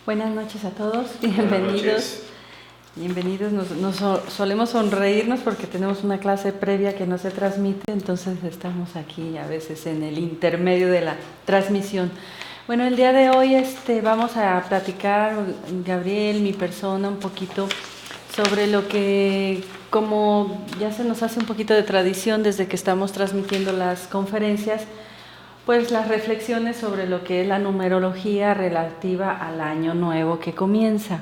Buenas noches a todos, Buenas bienvenidos. Solemos sonreírnos porque tenemos una clase previa que no se transmite, entonces estamos aquí a veces en el intermedio de la transmisión. Bueno, el día de hoy vamos a platicar, Gabriel, mi persona, un poquito sobre lo que, como ya se nos hace un poquito de tradición desde que estamos transmitiendo las conferencias, pues las reflexiones sobre lo que es la numerología relativa al año nuevo que comienza.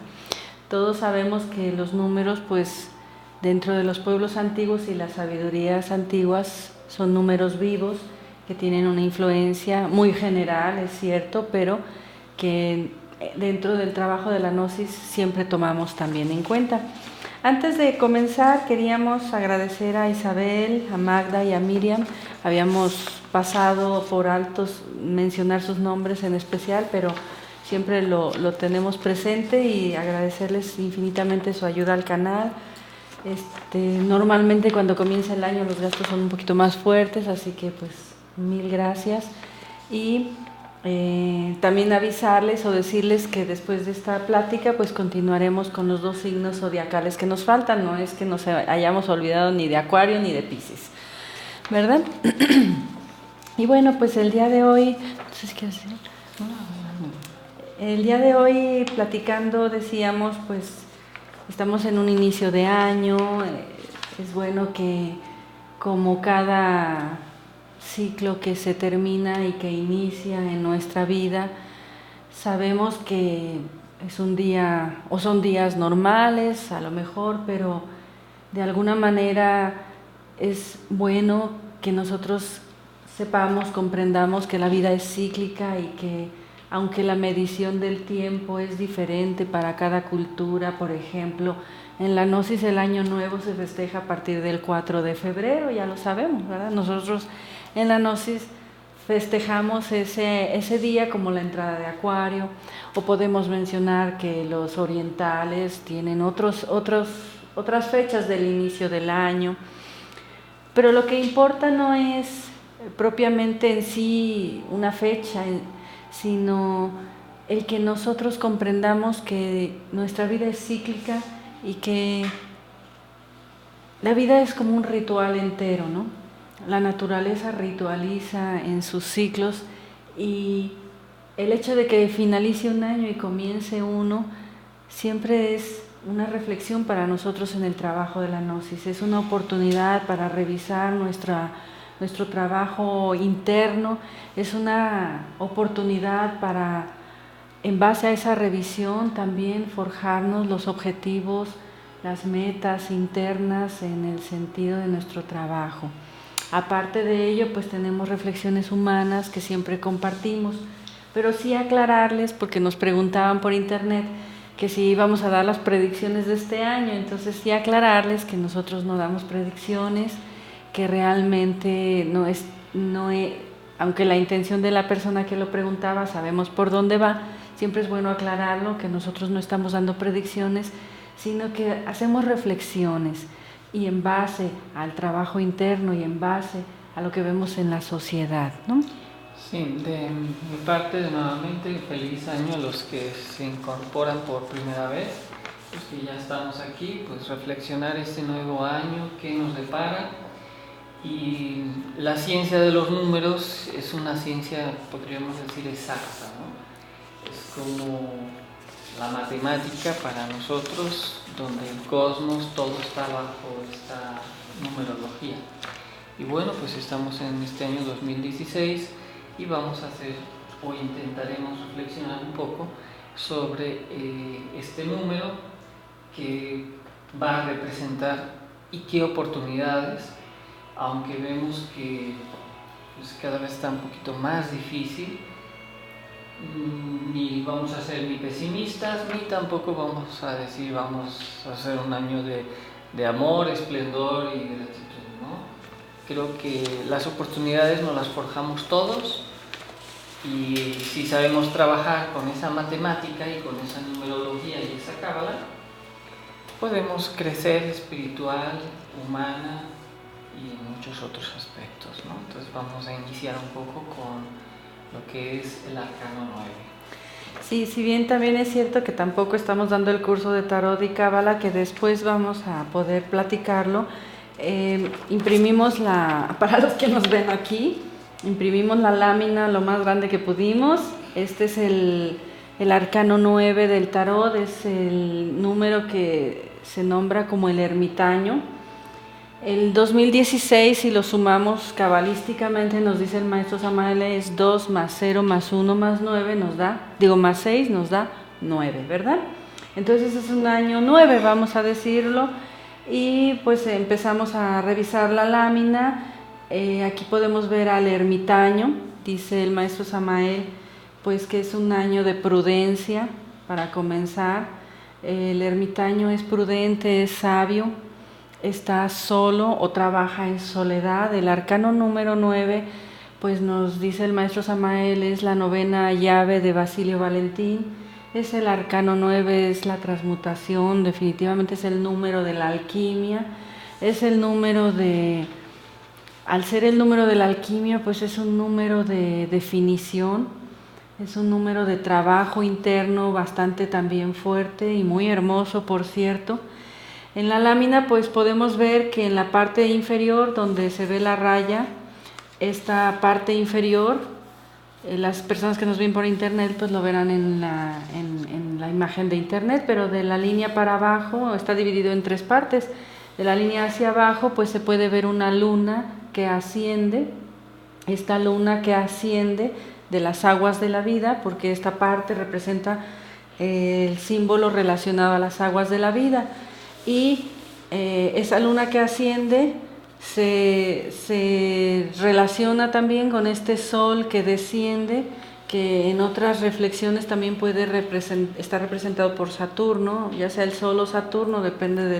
Todos sabemos que los números, pues dentro de los pueblos antiguos y las sabidurías antiguas, son números vivos que tienen una influencia muy general, es cierto, pero que dentro del trabajo de la gnosis siempre tomamos también en cuenta. Antes de comenzar, queríamos agradecer a Isabel, a Magda y a Miriam. Habíamos pasado por altos mencionar sus nombres en especial, pero siempre lo tenemos presente, y agradecerles infinitamente su ayuda al canal. Normalmente cuando comienza el año los gastos son un poquito más fuertes, así que pues mil gracias. Y también avisarles o decirles que después de esta plática pues continuaremos con los 2 signos zodiacales que nos faltan. No es que nos hayamos olvidado ni de Acuario ni de Piscis, ¿verdad? Y bueno, pues el día de hoy, entonces, ¿qué hacer? El día de hoy platicando decíamos, pues estamos en un inicio de año. Es bueno que, como cada ciclo que se termina y que inicia en nuestra vida, sabemos que es un día, o son días normales a lo mejor, pero de alguna manera es bueno que nosotros sepamos, comprendamos que la vida es cíclica, y que aunque la medición del tiempo es diferente para cada cultura, por ejemplo, en la gnosis el año nuevo se festeja a partir del 4 de febrero, ya lo sabemos, ¿verdad? Nosotros en la gnosis festejamos ese día como la entrada de Acuario, o podemos mencionar que los orientales tienen otras fechas del inicio del año. Pero lo que importa no es propiamente en sí una fecha, sino el que nosotros comprendamos que nuestra vida es cíclica y que la vida es como un ritual entero, ¿no? La naturaleza ritualiza en sus ciclos, y el hecho de que finalice un año y comience uno siempre es una reflexión para nosotros en el trabajo de la gnosis. Es una oportunidad para revisar nuestro trabajo interno, es una oportunidad para, en base a esa revisión, también forjarnos los objetivos, las metas internas en el sentido de nuestro trabajo. Aparte de ello, pues tenemos reflexiones humanas que siempre compartimos, pero sí aclararles, porque nos preguntaban por internet que si íbamos a dar las predicciones de este año. Entonces sí aclararles que nosotros no damos predicciones, que realmente no es, aunque la intención de la persona que lo preguntaba sabemos por dónde va, siempre es bueno aclararlo, que nosotros no estamos dando predicciones, sino que hacemos reflexiones, y en base al trabajo interno y en base a lo que vemos en la sociedad, ¿no? Sí, de mi parte, nuevamente, feliz año a los que se incorporan por primera vez. Pues que ya estamos aquí, pues reflexionar este nuevo año, qué nos depara. Y la ciencia de los números es una ciencia, podríamos decir, exacta, ¿no? Es como la matemática para nosotros, donde el cosmos todo está bajo esta numerología. Y bueno, pues estamos en este año 2016 y vamos a hacer, o intentaremos reflexionar un poco sobre este número que va a representar y qué oportunidades, aunque vemos que pues, cada vez está un poquito más difícil. Ni vamos a ser ni pesimistas, ni tampoco vamos a decir vamos a hacer un año de amor, esplendor y gratitud, ¿no? Creo que las oportunidades nos las forjamos todos, y si sabemos trabajar con esa matemática y con esa numerología y esa cábala, podemos crecer espiritual, humana y en muchos otros aspectos, ¿no? Entonces vamos a iniciar un poco con lo que es el arcano 9. Sí, si bien también es cierto que tampoco estamos dando el curso de tarot y cábala, que después vamos a poder platicarlo, imprimimos para los que nos ven aquí, imprimimos la lámina lo más grande que pudimos. Este es el arcano 9 del tarot, es el número que se nombra como el ermitaño. El 2016, si lo sumamos cabalísticamente, nos dice el maestro Samael, es 2 más 0 más 1 más 9 nos da, más 6 nos da 9, ¿verdad? Entonces es un año 9, vamos a decirlo, y pues empezamos a revisar la lámina. Aquí podemos ver al ermitaño, dice el maestro Samael, pues que es un año de prudencia para comenzar. El ermitaño es prudente, es sabio, está solo o trabaja en soledad. El arcano número 9, pues nos dice el maestro Samael, es la 9ª llave de Basilio Valentín. Es el arcano 9, es la transmutación, definitivamente es el número de la alquimia, es el número de, al ser el número de la alquimia, pues es un número de definición, es un número de trabajo interno bastante también fuerte y muy hermoso, por cierto. En la lámina pues podemos ver que en la parte inferior, donde se ve la raya, esta parte inferior, las personas que nos ven por internet pues lo verán en la imagen de internet, pero de la línea para abajo está dividido en 3 partes. De la línea hacia abajo pues se puede ver una luna que asciende, esta luna que asciende de las aguas de la vida, porque esta parte representa el símbolo relacionado a las aguas de la vida. Y esa luna que asciende se relaciona también con este sol que desciende, que en otras reflexiones también puede estar representado por Saturno, ya sea el sol o Saturno, depende de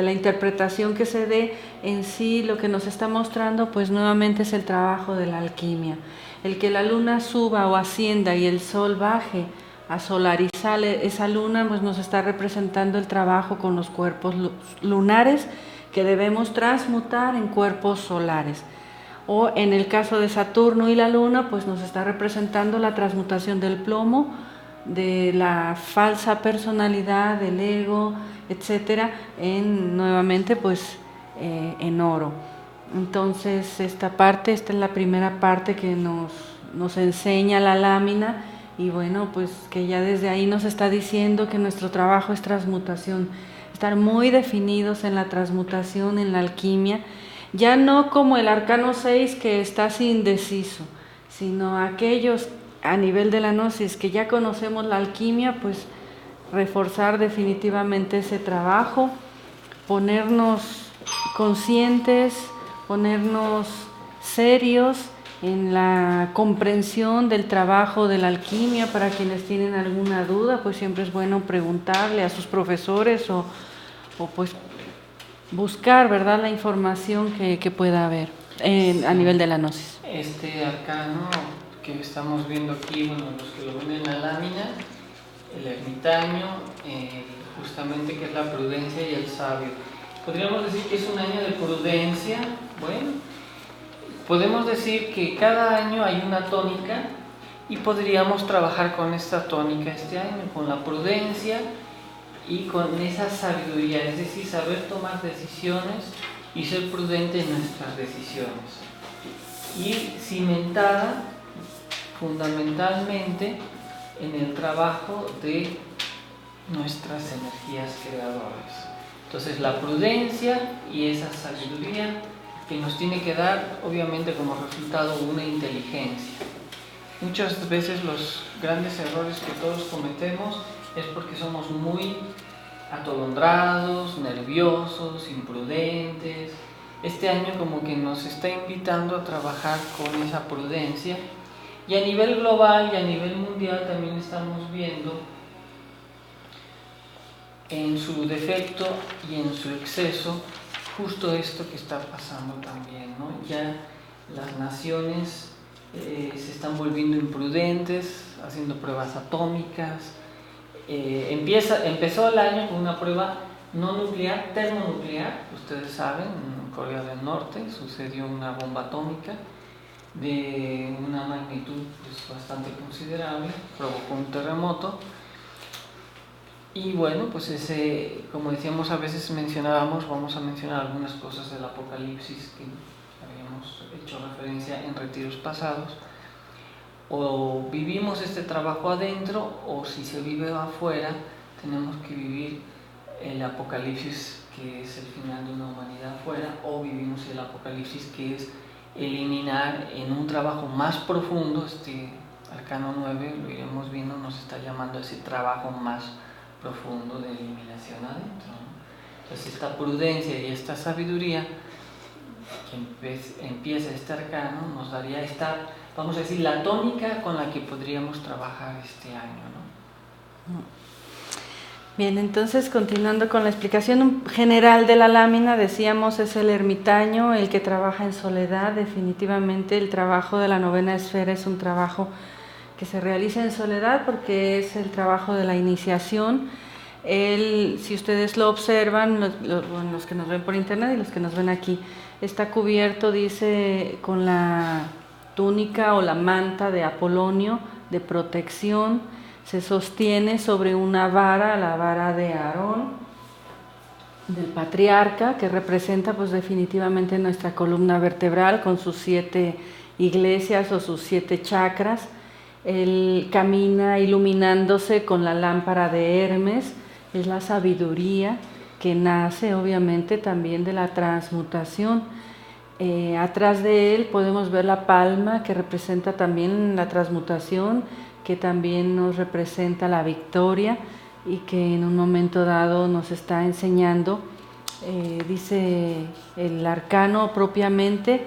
la interpretación que se dé. En sí lo que nos está mostrando pues nuevamente es el trabajo de la alquimia, el que la luna suba o ascienda y el sol baje a solarizar esa luna, pues nos está representando el trabajo con los cuerpos lunares que debemos transmutar en cuerpos solares. O en el caso de Saturno y la luna, pues nos está representando la transmutación del plomo, de la falsa personalidad, del ego, etcétera, en nuevamente pues en oro. Entonces esta es la primera parte que nos enseña la lámina. Y bueno, pues que ya desde ahí nos está diciendo que nuestro trabajo es transmutación, estar muy definidos en la transmutación, en la alquimia, ya no como el arcano 6 que está indeciso, sino aquellos a nivel de la gnosis que ya conocemos la alquimia, pues reforzar definitivamente ese trabajo, ponernos conscientes, ponernos serios en la comprensión del trabajo de la alquimia. Para quienes tienen alguna duda, pues siempre es bueno preguntarle a sus profesores o pues buscar, ¿verdad?, la información que pueda haber a nivel de la gnosis. Este arcano que estamos viendo aquí, bueno, los que lo ven en la lámina, el ermitaño, justamente que es la prudencia y el sabio. Podríamos decir que es un año de prudencia. Bueno, podemos decir que cada año hay una tónica y podríamos trabajar con esta tónica este año, con la prudencia y con esa sabiduría, es decir, saber tomar decisiones y ser prudente en nuestras decisiones. Y cimentada fundamentalmente en el trabajo de nuestras energías creadoras. Entonces la prudencia y esa sabiduría que nos tiene que dar obviamente como resultado una inteligencia. Muchas veces los grandes errores que todos cometemos es porque somos muy atolondrados, nerviosos, imprudentes. Este año como que nos está invitando a trabajar con esa prudencia, y a nivel global y a nivel mundial también estamos viendo en su defecto y en su exceso justo esto que está pasando también, ¿no? Ya las naciones se están volviendo imprudentes, haciendo pruebas atómicas. Empezó el año con una prueba no nuclear, termonuclear. Ustedes saben, en Corea del Norte sucedió una bomba atómica de una magnitud pues, bastante considerable, provocó un terremoto. Y bueno, pues como decíamos, a veces vamos a mencionar algunas cosas del Apocalipsis que habíamos hecho referencia en retiros pasados. O vivimos este trabajo adentro, o si se vive afuera, tenemos que vivir el Apocalipsis, que es el final de una humanidad afuera, o vivimos el Apocalipsis, que es eliminar en un trabajo más profundo. Arcano 9, lo iremos viendo, nos está llamando a ese trabajo más profundo de eliminación adentro, ¿no? Entonces esta prudencia y esta sabiduría que empieza este arcano nos daría vamos a decir, la tónica con la que podríamos trabajar este año, ¿no? Bien, entonces continuando con la explicación general de la lámina, decíamos es el ermitaño, el que trabaja en soledad. Definitivamente el trabajo de la novena esfera es un trabajo que se realiza en soledad porque es el trabajo de la iniciación. Si ustedes lo observan, los que nos ven por internet y los que nos ven aquí, está cubierto, dice, con la túnica o la manta de Apolonio, de protección. Se sostiene sobre una vara, la vara de Aarón, del patriarca, que representa pues definitivamente nuestra columna vertebral con sus 7 iglesias o sus 7 chakras. Él camina iluminándose con la lámpara de Hermes, es la sabiduría que nace obviamente también de la transmutación. Atrás de él podemos ver la palma, que representa también la transmutación, que también nos representa la victoria y que en un momento dado nos está enseñando, dice el arcano propiamente,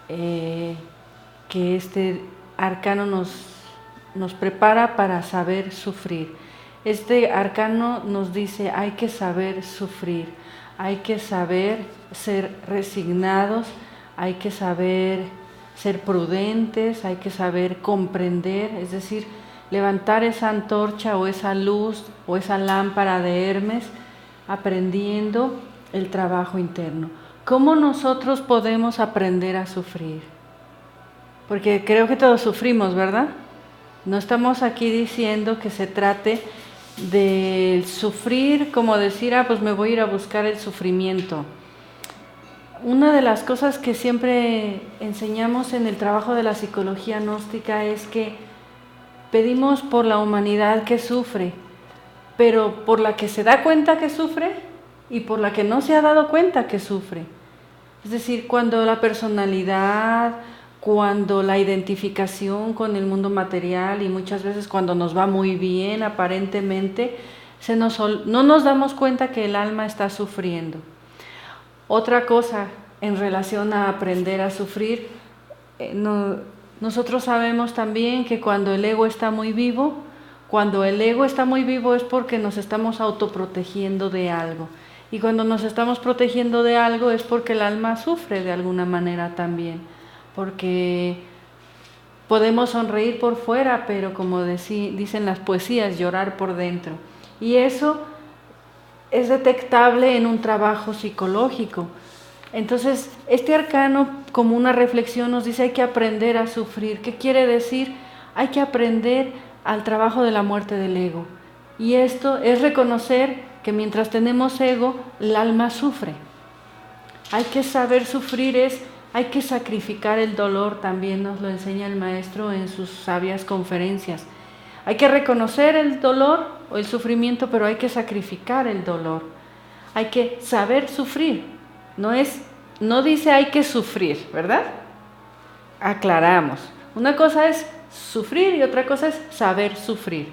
que este arcano nos prepara para saber sufrir. Este arcano nos dice hay que saber sufrir, hay que saber ser resignados, hay que saber ser prudentes, hay que saber comprender, es decir, levantar esa antorcha o esa luz o esa lámpara de Hermes, aprendiendo el trabajo interno. ¿Cómo nosotros podemos aprender a sufrir? Porque creo que todos sufrimos, ¿verdad? No estamos aquí diciendo que se trate de sufrir como decir, pues me voy a ir a buscar el sufrimiento. Una de las cosas que siempre enseñamos en el trabajo de la psicología gnóstica es que pedimos por la humanidad que sufre, pero por la que se da cuenta que sufre y por la que no se ha dado cuenta que sufre. Es decir, cuando la personalidad, cuando la identificación con el mundo material y muchas veces cuando nos va muy bien aparentemente, no nos damos cuenta que el alma está sufriendo. Otra cosa en relación a aprender a sufrir, nosotros sabemos también que cuando el ego está muy vivo, es porque nos estamos autoprotegiendo de algo. Y cuando nos estamos protegiendo de algo es porque el alma sufre de alguna manera también. Porque podemos sonreír por fuera, pero como dicen las poesías, llorar por dentro. Y eso es detectable en un trabajo psicológico. Entonces, este arcano, como una reflexión, nos dice hay que aprender a sufrir. ¿Qué quiere decir? Hay que aprender al trabajo de la muerte del ego. Y esto es reconocer que mientras tenemos ego, el alma sufre. Hay que saber sufrir, hay que sacrificar el dolor, también nos lo enseña el maestro en sus sabias conferencias. Hay que reconocer el dolor o el sufrimiento, pero hay que sacrificar el dolor. Hay que saber sufrir. No dice hay que sufrir, ¿verdad? Aclaramos. Una cosa es sufrir y otra cosa es saber sufrir.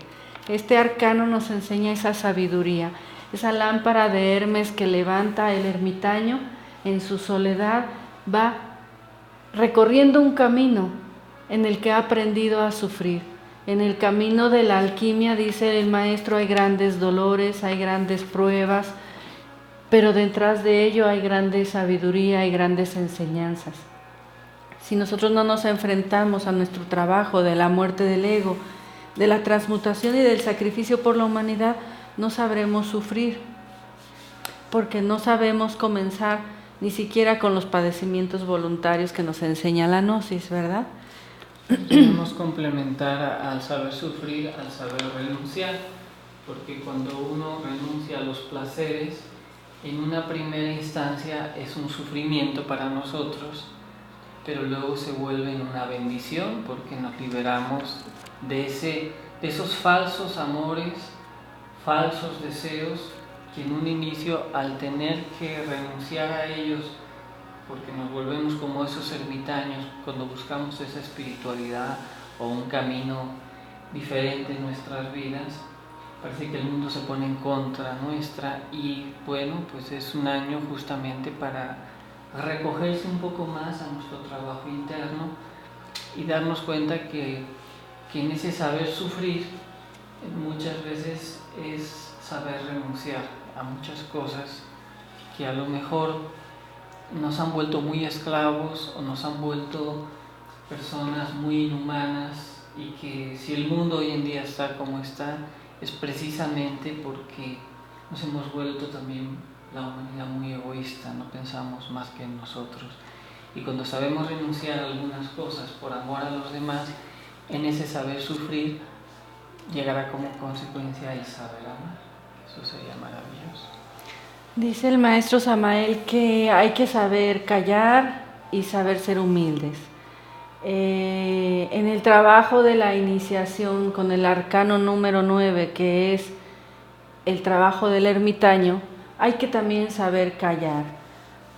Este arcano nos enseña esa sabiduría, esa lámpara de Hermes que levanta el ermitaño en su soledad, va recorriendo un camino en el que ha aprendido a sufrir. En el camino de la alquimia, dice el maestro, hay grandes dolores, hay grandes pruebas, pero detrás de ello hay grande sabiduría, hay grandes enseñanzas. Si nosotros no nos enfrentamos a nuestro trabajo de la muerte del ego, de la transmutación y del sacrificio por la humanidad, no sabremos sufrir, porque no sabemos comenzar ni siquiera con los padecimientos voluntarios que nos enseña la gnosis, ¿verdad? Debemos complementar al saber sufrir, al saber renunciar, porque cuando uno renuncia a los placeres, en una primera instancia es un sufrimiento para nosotros, pero luego se vuelve una bendición porque nos liberamos de esos falsos amores, falsos deseos, que en un inicio, al tener que renunciar a ellos, porque nos volvemos como esos ermitaños cuando buscamos esa espiritualidad o un camino diferente en nuestras vidas, parece que el mundo se pone en contra nuestra, y bueno, pues es un año justamente para recogerse un poco más a nuestro trabajo interno y darnos cuenta que en ese saber sufrir muchas veces es saber renunciar a muchas cosas que a lo mejor nos han vuelto muy esclavos o nos han vuelto personas muy inhumanas, y que si el mundo hoy en día está como está es precisamente porque nos hemos vuelto también la humanidad muy egoísta, no pensamos más que en nosotros. Y cuando sabemos renunciar a algunas cosas por amor a los demás, en ese saber sufrir llegará como consecuencia el saber amar. Eso sería maravilloso. Dice el maestro Samael que hay que saber callar y saber ser humildes. En el trabajo de la iniciación con el arcano número 9, que es el trabajo del ermitaño, hay que también saber callar,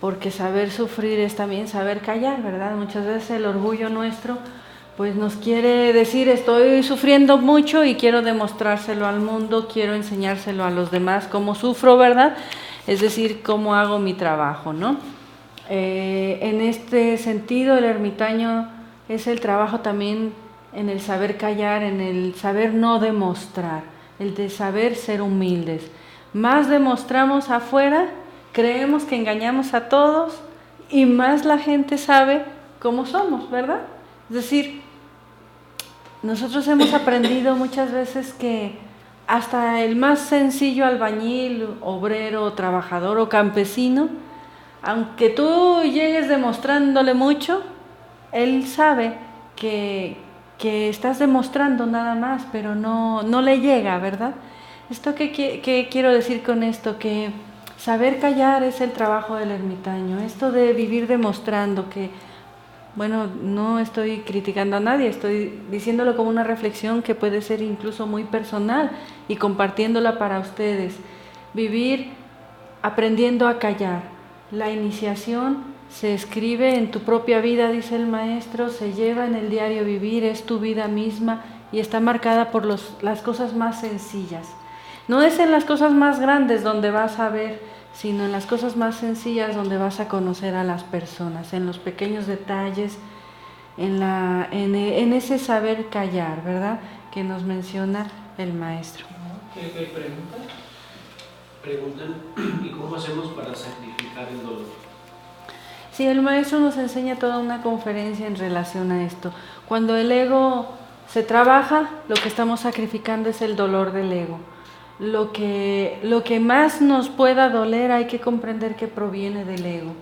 porque saber sufrir es también saber callar, ¿verdad? Muchas veces el orgullo nuestro pues nos quiere decir: estoy sufriendo mucho y quiero demostrárselo al mundo, quiero enseñárselo a los demás cómo sufro, ¿verdad? Es decir, cómo hago mi trabajo, ¿no? En este sentido, el ermitaño es el trabajo también en el saber callar, en el saber no demostrar, el de saber ser humildes. Más demostramos afuera, creemos que engañamos a todos, y más la gente sabe cómo somos, ¿verdad? Es decir, nosotros hemos aprendido muchas veces que hasta el más sencillo albañil, obrero, trabajador o campesino, aunque tú llegues demostrándole mucho, él sabe que estás demostrando nada más, pero no le llega, ¿verdad? ¿Esto qué quiero decir con esto? Que saber callar es el trabajo del ermitaño. Esto de vivir demostrando que, bueno, no estoy criticando a nadie, estoy diciéndolo como una reflexión que puede ser incluso muy personal y compartiéndola para ustedes. Vivir aprendiendo a callar. La iniciación se escribe en tu propia vida, dice el maestro, se lleva en el diario vivir, es tu vida misma y está marcada por las cosas más sencillas. No es en las cosas más grandes donde vas a ver, sino en las cosas más sencillas donde vas a conocer a las personas, en los pequeños detalles, en ese saber callar, ¿verdad?, que nos menciona el maestro. ¿Qué pregunta? Preguntan: ¿y cómo hacemos para sacrificar el dolor? Sí, el maestro nos enseña toda una conferencia en relación a esto. Cuando el ego se trabaja, lo que estamos sacrificando es el dolor del ego. Lo que más nos pueda doler hay que comprender que proviene del ego.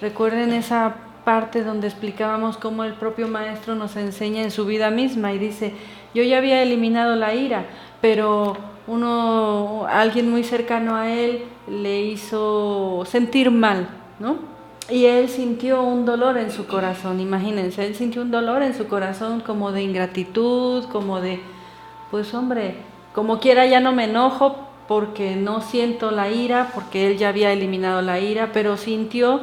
Recuerden esa parte donde explicábamos cómo el propio maestro nos enseña en su vida misma y dice: yo ya había eliminado la ira, pero alguien muy cercano a él le hizo sentir mal, ¿no? Y él sintió un dolor en su corazón, imagínense, él sintió un dolor en su corazón como de ingratitud, como de, pues hombre, como quiera ya no me enojo porque no siento la ira, porque él ya había eliminado la ira, pero sintió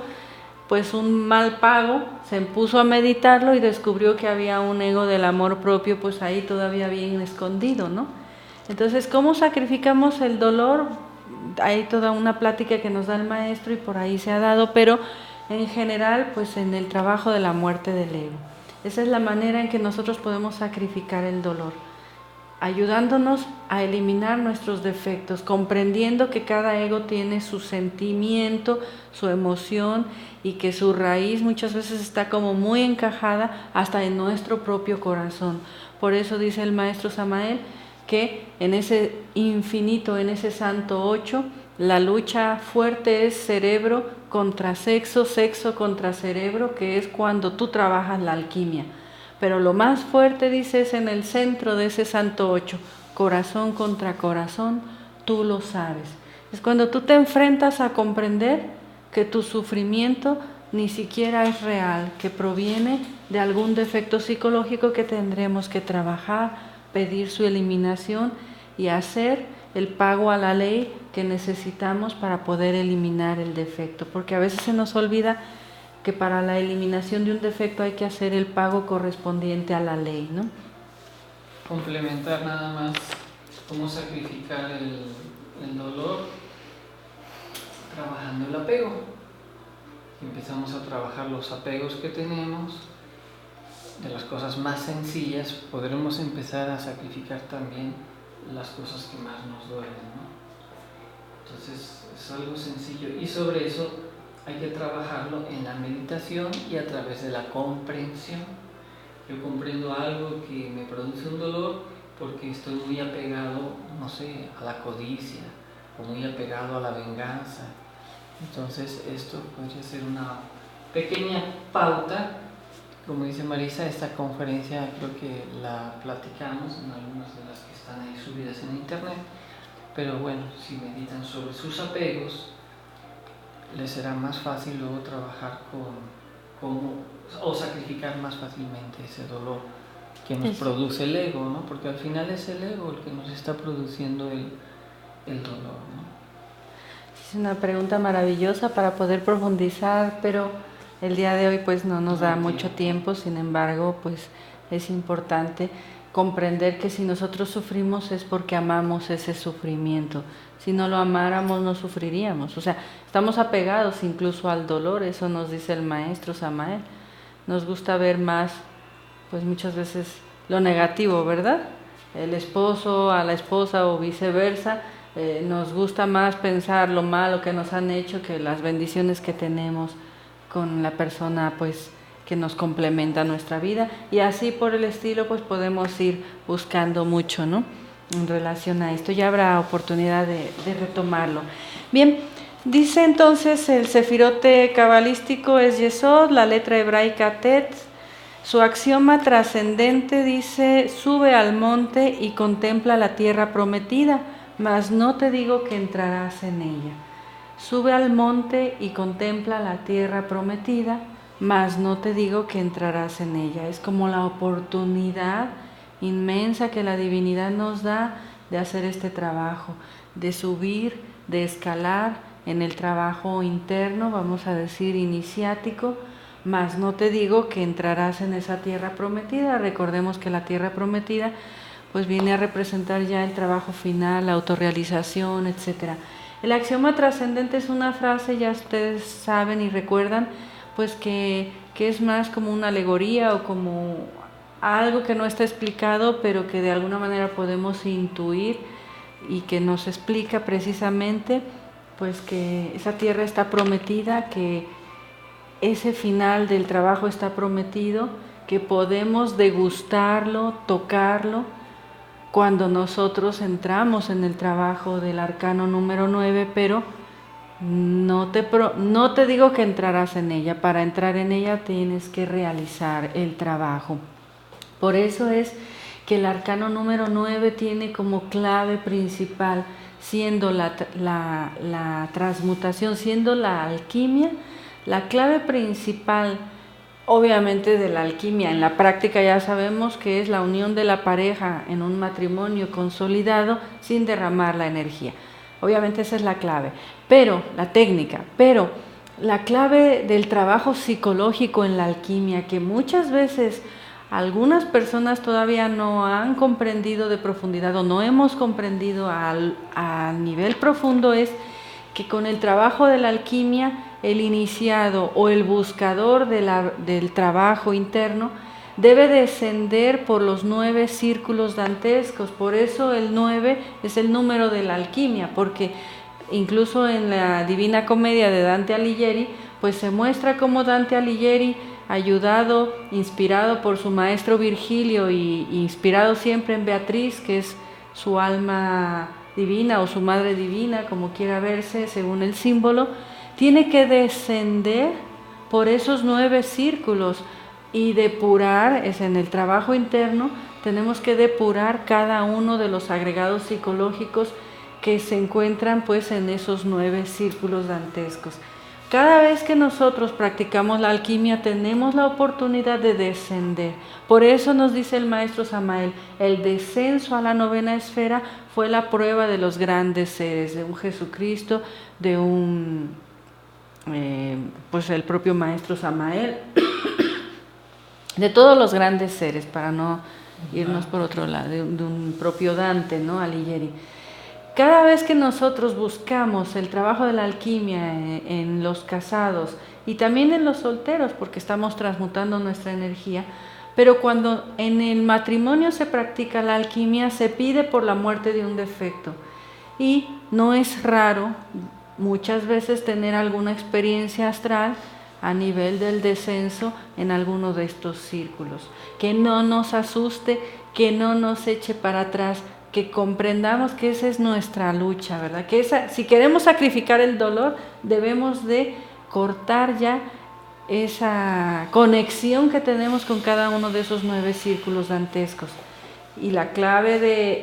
pues un mal pago, se puso a meditarlo y descubrió que había un ego del amor propio pues ahí todavía bien escondido, ¿no? Entonces, ¿cómo sacrificamos el dolor? Hay toda una plática que nos da el maestro y por ahí se ha dado, pero en general pues en el trabajo de la muerte del ego. Esa es la manera en que nosotros podemos sacrificar el dolor, ayudándonos a eliminar nuestros defectos, comprendiendo que cada ego tiene su sentimiento, su emoción y que su raíz muchas veces está como muy encajada hasta en nuestro propio corazón. Por eso dice el maestro Samael que en ese infinito, en ese santo 8, la lucha fuerte es cerebro contra sexo, sexo contra cerebro, que es cuando tú trabajas la alquimia. pero lo más fuerte, dice, es en el centro de ese santo 8, corazón contra corazón, tú lo sabes. Es cuando tú te enfrentas a comprender que tu sufrimiento ni siquiera es real, que proviene de algún defecto psicológico que tendremos que trabajar, pedir su eliminación y hacer el pago a la ley que necesitamos para poder eliminar el defecto, porque a veces se nos olvida que para la eliminación de un defecto hay que hacer el pago correspondiente a la ley, ¿no? Complementar nada más cómo sacrificar el dolor trabajando el apego. Empezamos a trabajar los apegos que tenemos, de las cosas más sencillas podremos empezar a sacrificar también las cosas que más nos duelen, ¿no? Entonces es algo sencillo y sobre eso hay que trabajarlo en la meditación y a través de la comprensión. Yo comprendo algo que me produce un dolor porque estoy muy apegado, no sé, a la codicia o muy apegado a la venganza. Entonces esto podría ser una pequeña pauta. Como dice Marisa, esta conferencia creo que la platicamos en algunas de las que están ahí subidas en internet, pero bueno, si meditan sobre sus apegos, les será más fácil luego trabajar o sacrificar más fácilmente ese dolor que nos produce el ego, ¿no? Porque al final es el ego el que nos está produciendo el dolor, ¿no? Es una pregunta maravillosa para poder profundizar, pero el día de hoy pues no nos da mucho tiempo. Sin embargo, pues es importante comprender que si nosotros sufrimos es porque amamos ese sufrimiento. Si no lo amáramos no sufriríamos. O sea, estamos apegados incluso al dolor, eso nos dice el maestro Samael. Nos gusta ver más, pues muchas veces lo negativo, ¿verdad? El esposo a la esposa o viceversa. Nos gusta más pensar lo malo que nos han hecho que las bendiciones que tenemos con la persona pues que nos complementa nuestra vida, y así por el estilo pues podemos ir buscando mucho, ¿no?, en relación a esto. Ya habrá oportunidad de retomarlo. Bien, dice entonces el sefirote cabalístico es Yesod, la letra hebraica Tet. Su axioma trascendente dice: sube al monte y contempla la tierra prometida, mas no te digo que entrarás en ella. Sube al monte y contempla la tierra prometida, mas no te digo que entrarás en ella. Es como la oportunidad inmensa que la divinidad nos da de hacer este trabajo, de subir, de escalar en el trabajo interno, vamos a decir iniciático, mas no te digo que entrarás en esa tierra prometida. Recordemos que la tierra prometida pues viene a representar ya el trabajo final, la autorrealización, etc. El axioma trascendente es una frase, ya ustedes saben y recuerdan, pues que es más como una alegoría o como algo que no está explicado, pero que de alguna manera podemos intuir y que nos explica precisamente pues que esa tierra está prometida, que ese final del trabajo está prometido, que podemos degustarlo, tocarlo, cuando nosotros entramos en el trabajo del arcano número 9, pero no te digo que entrarás en ella. Para entrar en ella tienes que realizar el trabajo. Por eso es que el arcano número 9 tiene como clave principal, siendo la transmutación, siendo la alquimia, la clave principal. Obviamente de la alquimia, en la práctica ya sabemos que es la unión de la pareja en un matrimonio consolidado sin derramar la energía. Obviamente esa es la clave, pero la técnica, pero la clave del trabajo psicológico en la alquimia, que muchas veces algunas personas todavía no han comprendido de profundidad o no hemos comprendido a nivel profundo, es que con el trabajo de la alquimia, el iniciado o el buscador del trabajo interno debe descender por los 9 círculos dantescos. Por eso el 9 es el número de la alquimia, porque incluso en la Divina Comedia de Dante Alighieri, pues se muestra cómo Dante Alighieri, ayudado, inspirado por su maestro Virgilio y inspirado siempre en Beatriz, que es su alma divina o su madre divina, como quiera verse según el símbolo, tiene que descender por esos 9 círculos y depurar, es en el trabajo interno, tenemos que depurar cada uno de los agregados psicológicos que se encuentran pues en esos 9 círculos dantescos. Cada vez que nosotros practicamos la alquimia tenemos la oportunidad de descender. Por eso nos dice el maestro Samael, el descenso a la 9ª esfera fue la prueba de los grandes seres, de un Jesucristo, de un, pues el propio maestro Samael, de todos los grandes seres, para no irnos por otro lado, de un propio Dante, ¿no? Alighieri. Cada vez que nosotros buscamos el trabajo de la alquimia en los casados y también en los solteros, porque estamos transmutando nuestra energía, pero cuando en el matrimonio se practica la alquimia, se pide por la muerte de un defecto. Y no es raro muchas veces tener alguna experiencia astral a nivel del descenso en alguno de estos círculos. Que no nos asuste, que no nos eche para atrás, que comprendamos que esa es nuestra lucha, ¿verdad? Que si queremos sacrificar el dolor, debemos de cortar ya esa conexión que tenemos con cada uno de esos 9 círculos dantescos. Y la clave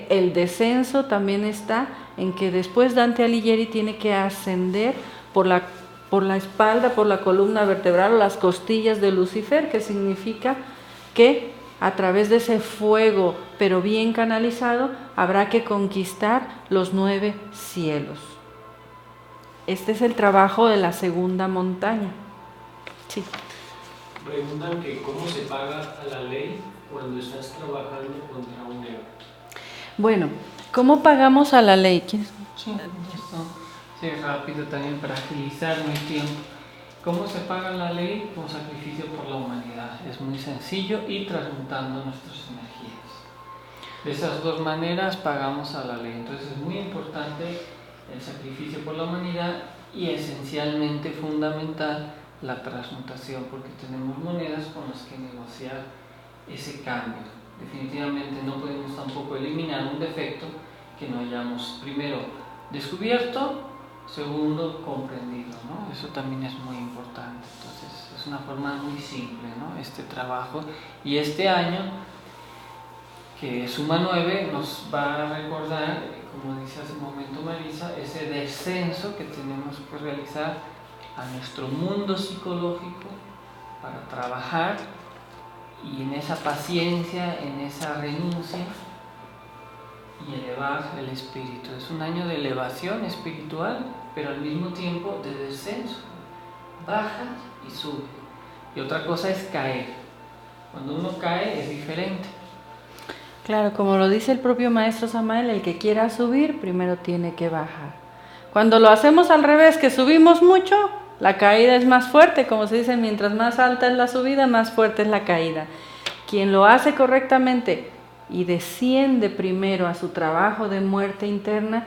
del descenso también está en que después Dante Alighieri tiene que ascender por la espalda, por la columna vertebral o las costillas de Lucifer, que significa que a través de ese fuego, pero bien canalizado, habrá que conquistar los 9 cielos. Este es el trabajo de la segunda montaña. Sí. Preguntan que cómo se paga a la ley cuando estás trabajando contra un ego. Bueno, ¿cómo pagamos a la ley? Sí, rápido también para agilizar mi tiempo. ¿Cómo se paga la ley? Con sacrificio por la humanidad. Es muy sencillo y transmutando nuestras energías. De esas 2 maneras pagamos a la ley. Entonces es muy importante el sacrificio por la humanidad y esencialmente fundamental la transmutación, porque tenemos monedas con las que negociar ese cambio. Definitivamente no podemos tampoco eliminar un defecto que no hayamos primero descubierto, segundo comprendido, ¿no? Eso también es muy importante. Entonces es una forma muy simple, ¿no? Este trabajo, y este año que suma 9 nos va a recordar, como dice hace un momento Marisa, ese descenso que tenemos que realizar a nuestro mundo psicológico para trabajar, y en esa paciencia, en esa renuncia, y elevar el espíritu. Es un año de elevación espiritual, pero al mismo tiempo de descenso. Baja y sube. Y otra cosa es caer. Cuando uno cae es diferente. Claro, como lo dice el propio maestro Samael, el que quiera subir primero tiene que bajar. Cuando lo hacemos al revés, que subimos mucho, la caída es más fuerte. Como se dice, mientras más alta es la subida, más fuerte es la caída. Quien lo hace correctamente y desciende primero a su trabajo de muerte interna,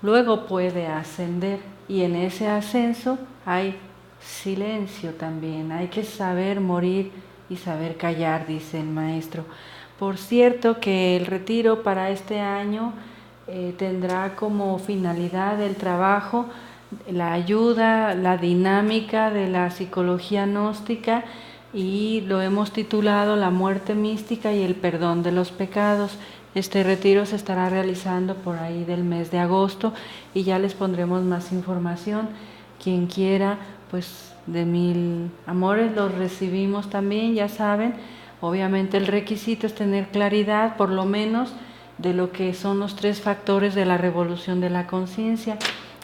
luego puede ascender, y en ese ascenso hay silencio también, hay que saber morir y saber callar, dice el maestro. Por cierto que el retiro para este año tendrá como finalidad el trabajo, la ayuda, la dinámica de la psicología gnóstica, y lo hemos titulado La muerte mística y el perdón de los pecados. Este retiro se estará realizando por ahí del mes de agosto y ya les pondremos más información. Quien quiera, pues de 1000 amores los recibimos también, ya saben. Obviamente el requisito es tener claridad, por lo menos, de lo que son los 3 factores de la revolución de la conciencia.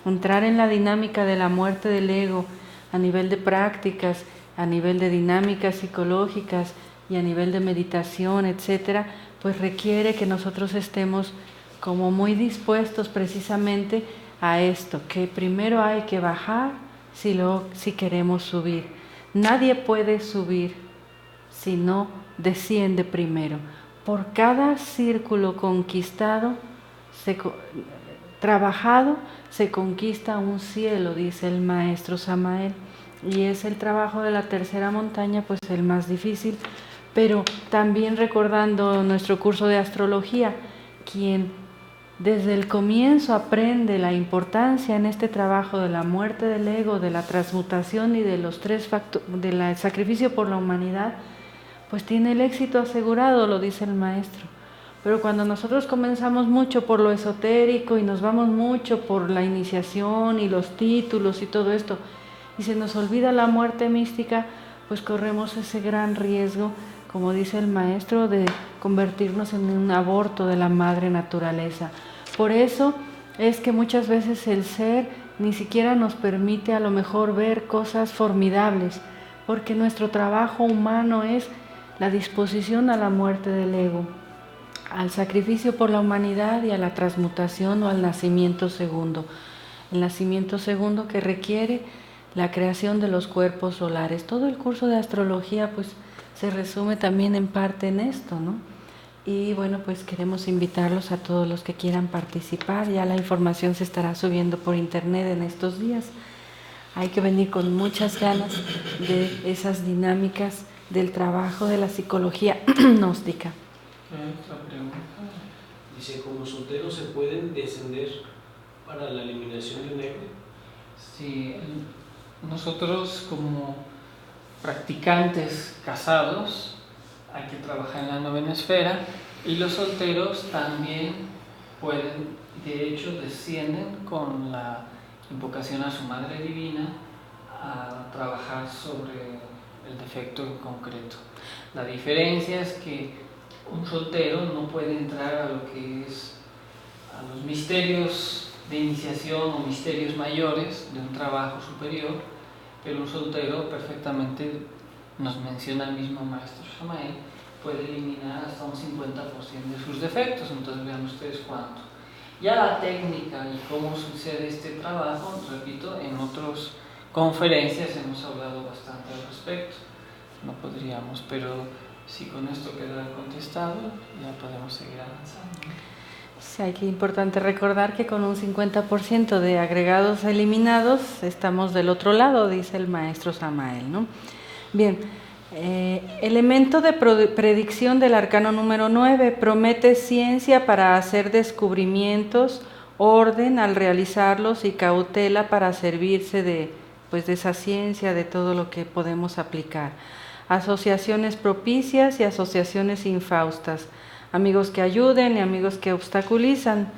Entrar en la dinámica de la muerte del ego a nivel de prácticas, a nivel de dinámicas psicológicas y a nivel de meditación, etcétera, pues requiere que nosotros estemos como muy dispuestos precisamente a esto, que primero hay que bajar si queremos subir. Nadie puede subir si no desciende primero. Por cada círculo conquistado, trabajado, se conquista un cielo, dice el maestro Samael. Y es el trabajo de la tercera montaña, pues el más difícil, pero también recordando nuestro curso de astrología, quien desde el comienzo aprende la importancia en este trabajo de la muerte del ego, de la transmutación y de los 3 factores, del sacrificio por la humanidad, pues tiene el éxito asegurado, lo dice el maestro. Pero cuando nosotros comenzamos mucho por lo esotérico y nos vamos mucho por la iniciación y los títulos y todo esto, y se nos olvida la muerte mística, pues corremos ese gran riesgo, como dice el maestro, de convertirnos en un aborto de la madre naturaleza. Por eso es que muchas veces el ser ni siquiera nos permite a lo mejor ver cosas formidables, porque nuestro trabajo humano es la disposición a la muerte del ego, al sacrificio por la humanidad y a la transmutación o al nacimiento segundo. El nacimiento segundo que requiere la creación de los cuerpos solares. Todo el curso de astrología pues se resume también en parte en esto, ¿no? Y bueno, pues queremos invitarlos a todos los que quieran participar. Ya la información se estará subiendo por internet en estos días. Hay que venir con muchas ganas de esas dinámicas del trabajo de la psicología gnóstica. Otra pregunta. Dice, ¿como solteros se pueden descender para la eliminación de un ego? Sí, nosotros como practicantes casados hay que trabajar en la novena esfera, y los solteros también pueden, de hecho descienden con la invocación a su Madre Divina a trabajar sobre el defecto en concreto. La diferencia es que un soltero no puede entrar a lo que es a los misterios de iniciación o misterios mayores de un trabajo superior, pero un soltero perfectamente, nos menciona el mismo maestro Samael, puede eliminar hasta un 50% de sus defectos. Entonces vean ustedes cuánto. Ya la técnica y cómo sucede este trabajo, repito, en otras conferencias hemos hablado bastante al respecto. No podríamos, pero si con esto queda contestado, ya podemos seguir avanzando. Sí, hay que importante recordar que con un 50% de agregados eliminados estamos del otro lado, dice el maestro Samael, ¿no? Bien, elemento de predicción del arcano número 9, promete ciencia para hacer descubrimientos, orden al realizarlos y cautela para servirse de esa ciencia, de todo lo que podemos aplicar. Asociaciones propicias y asociaciones infaustas. Amigos que ayuden y amigos que obstaculizan.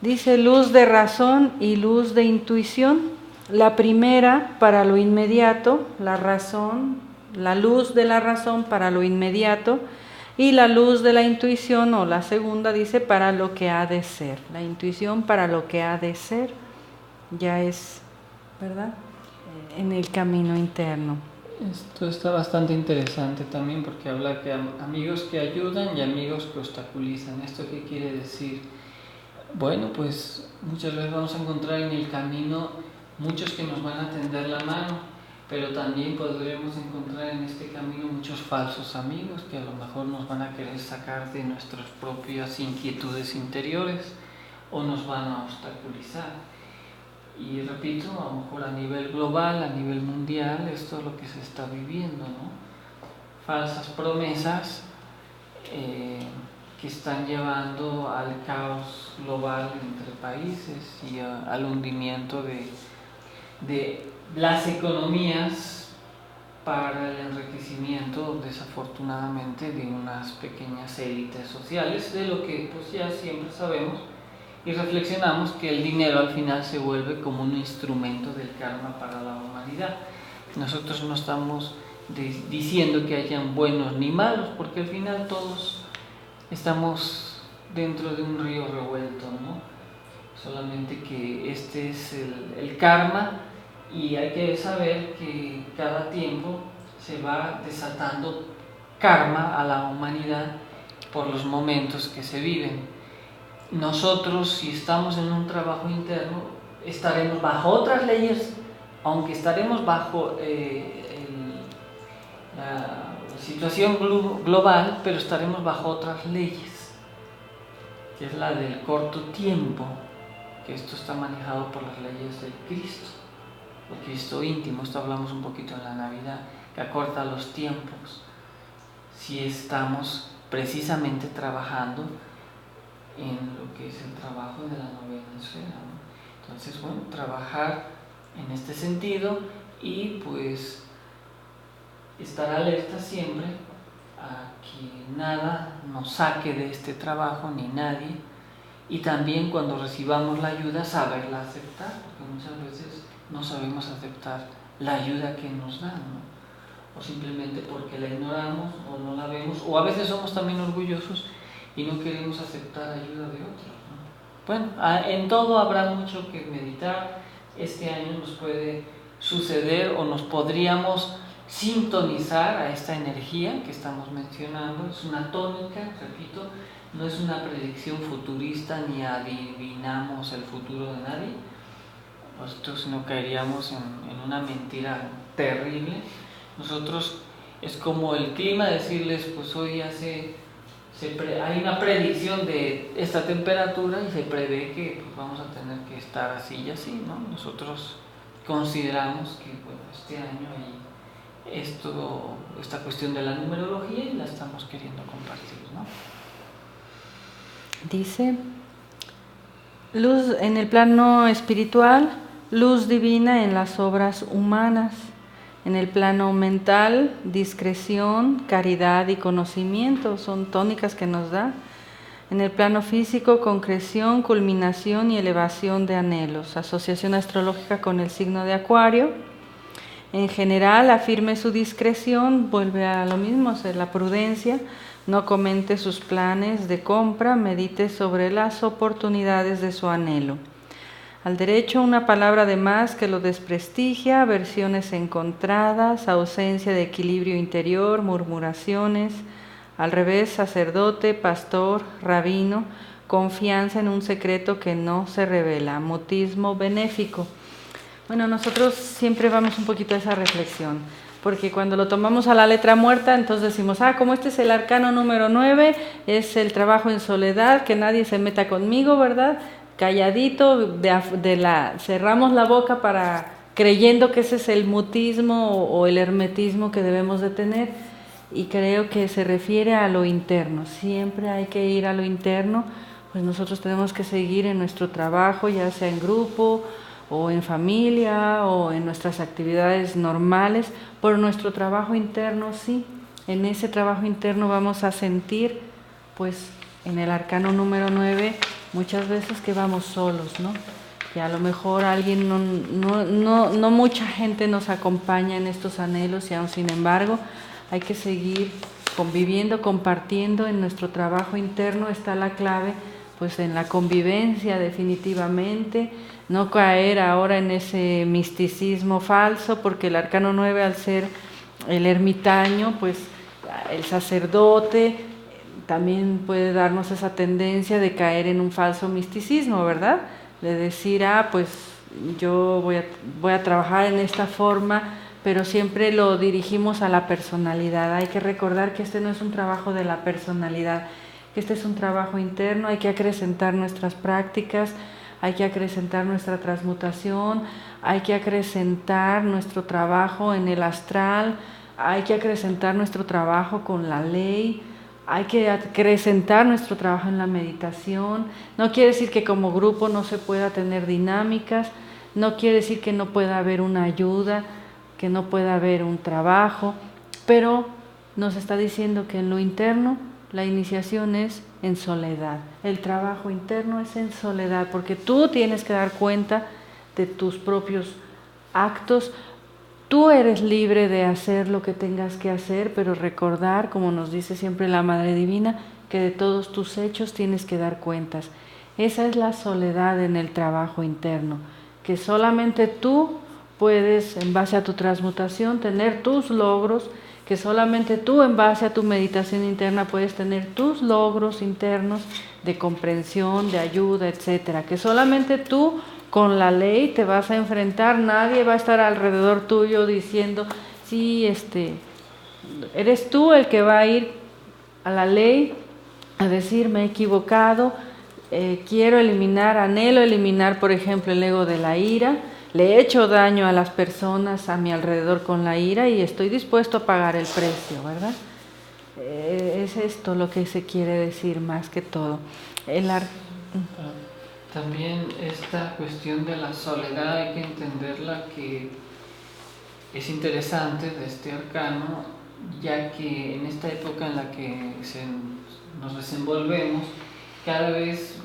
Dice luz de razón y luz de intuición. La primera para lo inmediato, la razón, la luz de la razón para lo inmediato, y la luz de la intuición, o la segunda, dice para lo que ha de ser. La intuición para lo que ha de ser ya es, ¿verdad?, en el camino interno. Esto está bastante interesante también, porque habla que amigos que ayudan y amigos que obstaculizan. ¿Esto qué quiere decir? Bueno, pues muchas veces vamos a encontrar en el camino muchos que nos van a tender la mano, pero también podremos encontrar en este camino muchos falsos amigos que a lo mejor nos van a querer sacar de nuestras propias inquietudes interiores o nos van a obstaculizar. Y repito, a lo mejor a nivel global, a nivel mundial, esto es lo que se está viviendo, ¿no? Falsas promesas que están llevando al caos global entre países y al hundimiento de las economías para el enriquecimiento, desafortunadamente, de unas pequeñas élites sociales, de lo que pues ya siempre sabemos y reflexionamos, que el dinero al final se vuelve como un instrumento del karma para la humanidad. Nosotros no estamos diciendo que hayan buenos ni malos, porque al final todos estamos dentro de un río revuelto, ¿no? Solamente que este es el karma, y hay que saber que cada tiempo se va desatando karma a la humanidad por los momentos que se viven. Nosotros, si estamos en un trabajo interno, estaremos bajo otras leyes, aunque estaremos bajo la situación global, pero estaremos bajo otras leyes, que es la del corto tiempo, que esto está manejado por las leyes del Cristo, el Cristo íntimo. Esto hablamos un poquito en la Navidad, que acorta los tiempos, si estamos precisamente trabajando en lo que es el trabajo de la novena esfera, ¿no? Entonces, bueno, trabajar en este sentido y pues estar alerta siempre a que nada nos saque de este trabajo ni nadie, y también cuando recibamos la ayuda saberla aceptar, porque muchas veces no sabemos aceptar la ayuda que nos dan, ¿no? O simplemente porque la ignoramos o no la vemos, o a veces somos también orgullosos y no queremos aceptar ayuda de otros, ¿no? Bueno, en todo habrá mucho que meditar. Este año nos puede suceder o nos podríamos sintonizar a esta energía que estamos mencionando. Es una tónica, repito, no es una predicción futurista ni adivinamos el futuro de nadie. Nosotros no caeríamos en una mentira terrible. Nosotros es como el clima, decirles pues hoy hay una predicción de esta temperatura y se prevé que pues, vamos a tener que estar así y así, ¿no? Nosotros consideramos que bueno, este año hay esta cuestión de la numerología y la estamos queriendo compartir, ¿no? Dice, luz en el plano espiritual, luz divina en las obras humanas. En el plano mental, discreción, caridad y conocimiento son tónicas que nos da. En el plano físico, concreción, culminación y elevación de anhelos. Asociación astrológica con el signo de Acuario. En general, afirme su discreción, vuelve a lo mismo, ser la prudencia. No comente sus planes de compra, medite sobre las oportunidades de su anhelo. Al derecho, una palabra de más que lo desprestigia, versiones encontradas, ausencia de equilibrio interior, murmuraciones. Al revés, sacerdote, pastor, rabino, confianza en un secreto que no se revela, mutismo benéfico. Bueno, nosotros siempre vamos un poquito a esa reflexión, porque cuando lo tomamos a la letra muerta, entonces decimos, como este es el arcano número 9, es el trabajo en soledad, que nadie se meta conmigo, ¿verdad? Calladito, cerramos la boca creyendo que ese es el mutismo o el hermetismo que debemos de tener, y creo que se refiere a lo interno. Siempre hay que ir a lo interno, pues nosotros tenemos que seguir en nuestro trabajo, ya sea en grupo o en familia o en nuestras actividades normales, por nuestro trabajo interno, sí. En ese trabajo interno vamos a sentir, pues en el arcano número 9, muchas veces que vamos solos, ¿no? Que a lo mejor alguien, no mucha gente nos acompaña en estos anhelos, y aún sin embargo hay que seguir conviviendo, compartiendo. En nuestro trabajo interno está la clave, pues en la convivencia definitivamente, no caer ahora en ese misticismo falso, porque el arcano 9, al ser el ermitaño, pues el sacerdote, también puede darnos esa tendencia de caer en un falso misticismo, ¿verdad? De decir, pues yo voy a trabajar en esta forma, pero siempre lo dirigimos a la personalidad. Hay que recordar que este no es un trabajo de la personalidad, que este es un trabajo interno. Hay que acrecentar nuestras prácticas, hay que acrecentar nuestra transmutación, hay que acrecentar nuestro trabajo en el astral, hay que acrecentar nuestro trabajo con la ley, hay que acrecentar nuestro trabajo en la meditación. No quiere decir que como grupo no se pueda tener dinámicas, no quiere decir que no pueda haber una ayuda, que no pueda haber un trabajo, pero nos está diciendo que en lo interno la iniciación es en soledad. El trabajo interno es en soledad, porque tú tienes que dar cuenta de tus propios actos. Tú eres libre de hacer lo que tengas que hacer, pero recordar, como nos dice siempre la Madre Divina, que de todos tus hechos tienes que dar cuentas. Esa es la soledad en el trabajo interno, que solamente tú puedes, en base a tu transmutación, tener tus logros, que solamente tú, en base a tu meditación interna, puedes tener tus logros internos de comprensión, de ayuda, etcétera, que solamente tú con la ley te vas a enfrentar. Nadie va a estar alrededor tuyo diciendo, sí, eres tú el que va a ir a la ley a decir, me he equivocado, anhelo eliminar, por ejemplo, el ego de la ira, le he hecho daño a las personas a mi alrededor con la ira y estoy dispuesto a pagar el precio, ¿verdad? Es esto lo que se quiere decir más que todo. También esta cuestión de la soledad hay que entenderla, que es interesante de este arcano, ya que en esta época en la que nos desenvolvemos, cada vez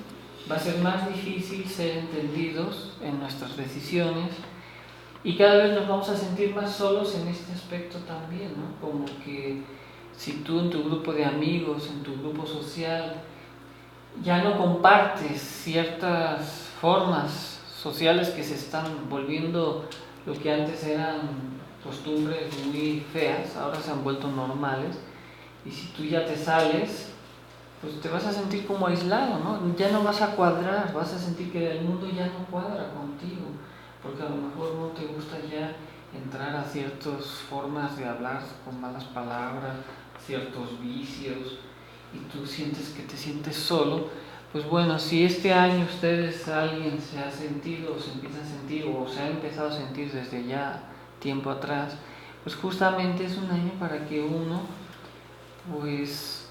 va a ser más difícil ser entendidos en nuestras decisiones y cada vez nos vamos a sentir más solos en este aspecto también, ¿no? Como que si tú en tu grupo de amigos, en tu grupo social, ya no compartes ciertas formas sociales que se están volviendo lo que antes eran costumbres muy feas, ahora se han vuelto normales, y si tú ya te sales, pues te vas a sentir como aislado, ¿no? Ya no vas a cuadrar, vas a sentir que el mundo ya no cuadra contigo, porque a lo mejor no te gusta ya entrar a ciertas formas de hablar con malas palabras, ciertos vicios, y tú sientes que te sientes solo. Pues bueno, si este año alguien se ha sentido o se empieza a sentir o se ha empezado a sentir desde ya tiempo atrás, pues justamente es un año para que uno pues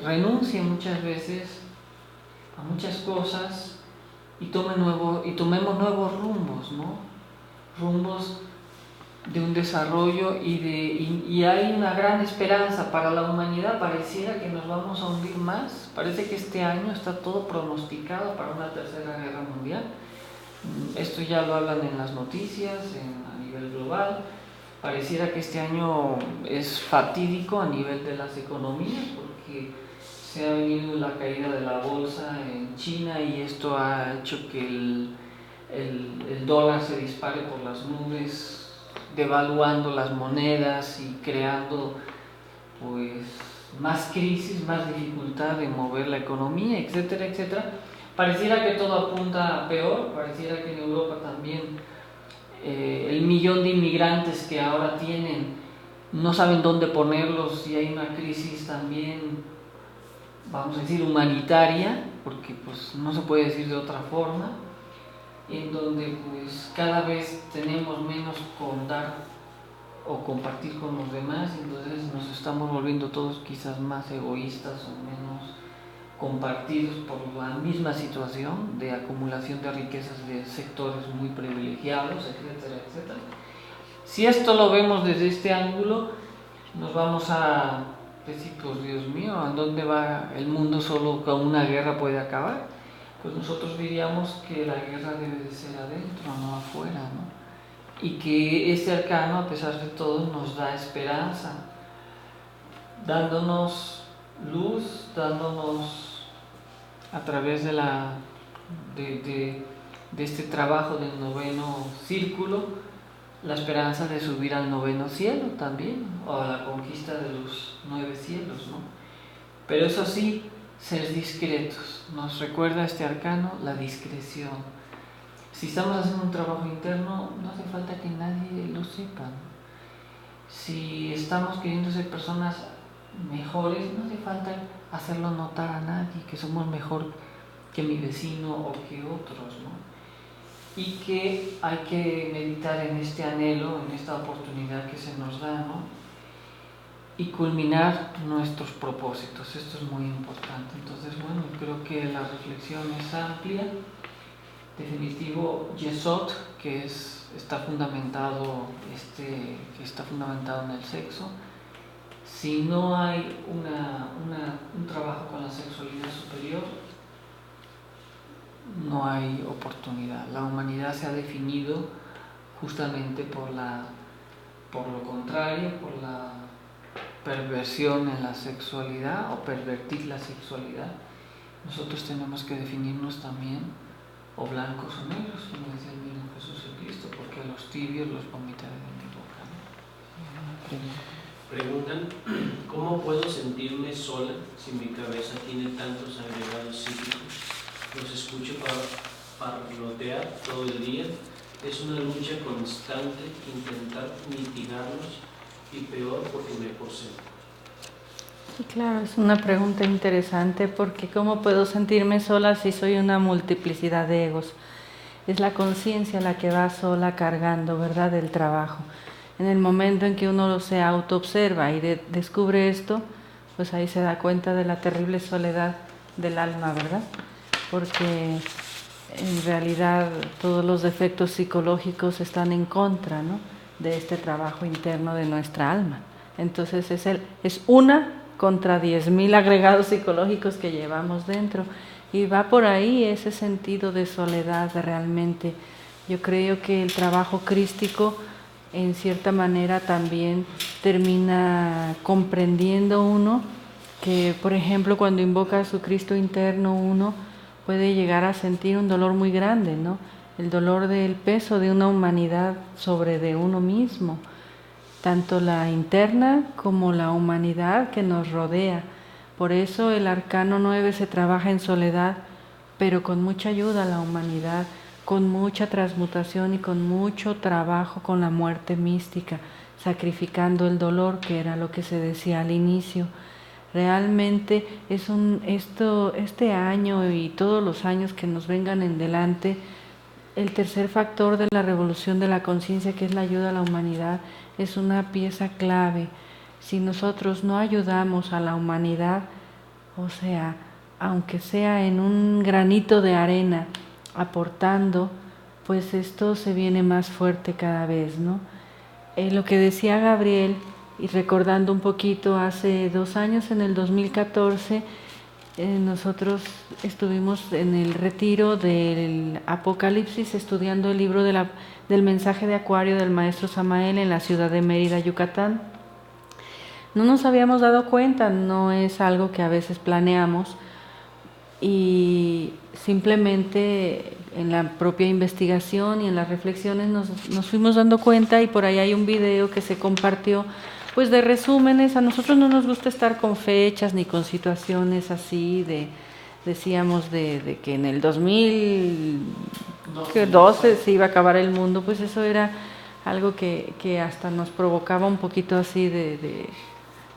renuncie muchas veces a muchas cosas y tomemos nuevos rumbos, ¿no? Rumbos de un desarrollo y hay una gran esperanza para la humanidad. Pareciera que nos vamos a hundir más, parece que este año está todo pronosticado para una tercera guerra mundial. Esto ya lo hablan en las noticias a nivel global. Pareciera que este año es fatídico a nivel de las economías porque se ha venido la caída de la bolsa en China y esto ha hecho que el dólar se dispare por las nubes, devaluando las monedas y creando pues más crisis, más dificultad de mover la economía, etcétera, etcétera. Pareciera que todo apunta a peor, pareciera que en Europa también el millón de inmigrantes que ahora tienen no saben dónde ponerlos y hay una crisis también, vamos a decir, humanitaria, porque pues no se puede decir de otra forma, en donde pues cada vez tenemos menos con dar o compartir con los demás, entonces nos estamos volviendo todos quizás más egoístas o menos compartidos por la misma situación de acumulación de riquezas de sectores muy privilegiados, etcétera, etcétera. Si esto lo vemos desde este ángulo, nos vamos a decir, pues Dios mío, ¿a dónde va el mundo? Solo con una guerra puede acabar. Pues nosotros diríamos que la guerra debe de ser adentro, no afuera, ¿no? Y que este arcano, a pesar de todo, nos da esperanza, dándonos luz, dándonos a través de este trabajo del noveno círculo, la esperanza de subir al noveno cielo también, o a la conquista de los 9 cielos, ¿no? Pero eso sí, ser discretos. Nos recuerda este arcano la discreción. Si estamos haciendo un trabajo interno, no hace falta que nadie lo sepa, ¿no? Si estamos queriendo ser personas mejores, no hace falta hacerlo notar a nadie, que somos mejor que mi vecino o que otros, ¿no? Y que hay que meditar en este anhelo, en esta oportunidad que se nos da, ¿no? Y culminar nuestros propósitos. Esto es muy importante. Entonces, bueno, creo que la reflexión es amplia. Definitivo, Yesod, que está fundamentado en el sexo. Si no hay un trabajo con la sexualidad superior, no hay oportunidad. La humanidad se ha definido justamente por lo contrario, por la perversión en la sexualidad o pervertir la sexualidad. Nosotros tenemos que definirnos también o blancos o negros, como decía el mismo Jesús el Cristo, porque a los tibios los vomitaré de mi boca, ¿no? Preguntan, ¿cómo puedo sentirme sola si mi cabeza tiene tantos agregados psíquicos? Los escucho parlotear todo el día. Es una lucha constante intentar mitigarlos y peor porque me poseen. Sí, claro, es una pregunta interesante porque ¿cómo puedo sentirme sola si soy una multiplicidad de egos? Es la conciencia la que va sola cargando, ¿verdad?, del trabajo. En el momento en que uno se autoobserva y descubre esto, pues ahí se da cuenta de la terrible soledad del alma, ¿verdad? Porque en realidad todos los defectos psicológicos están en contra, ¿no?, de este trabajo interno de nuestra alma. Entonces es una contra 10,000 agregados psicológicos que llevamos dentro. Y va por ahí ese sentido de soledad realmente. Yo creo que el trabajo crístico en cierta manera también termina comprendiendo uno que, por ejemplo, cuando invoca a su Cristo interno, uno puede llegar a sentir un dolor muy grande, ¿no? El dolor del peso de una humanidad sobre de uno mismo, tanto la interna como la humanidad que nos rodea. Por eso el arcano 9 se trabaja en soledad, pero con mucha ayuda a la humanidad, con mucha transmutación y con mucho trabajo con la muerte mística, sacrificando el dolor, que era lo que se decía al inicio. Realmente este año y todos los años que nos vengan en delante, el tercer factor de la revolución de la conciencia, que es la ayuda a la humanidad, es una pieza clave. Si nosotros no ayudamos a la humanidad, o sea, aunque sea en un granito de arena, aportando, pues esto se viene más fuerte cada vez, ¿no? Lo que decía Gabriel, y recordando un poquito, hace 2 años, en el 2014, nosotros estuvimos en el retiro del Apocalipsis estudiando el libro del mensaje de Acuario del maestro Samael en la ciudad de Mérida, Yucatán. No nos habíamos dado cuenta, no es algo que a veces planeamos, y simplemente en la propia investigación y en las reflexiones nos fuimos dando cuenta, y por ahí hay un video que se compartió pues de resúmenes. A nosotros no nos gusta estar con fechas ni con situaciones así decíamos de que en el 2012 se iba a acabar el mundo, pues eso era algo que hasta nos provocaba un poquito así de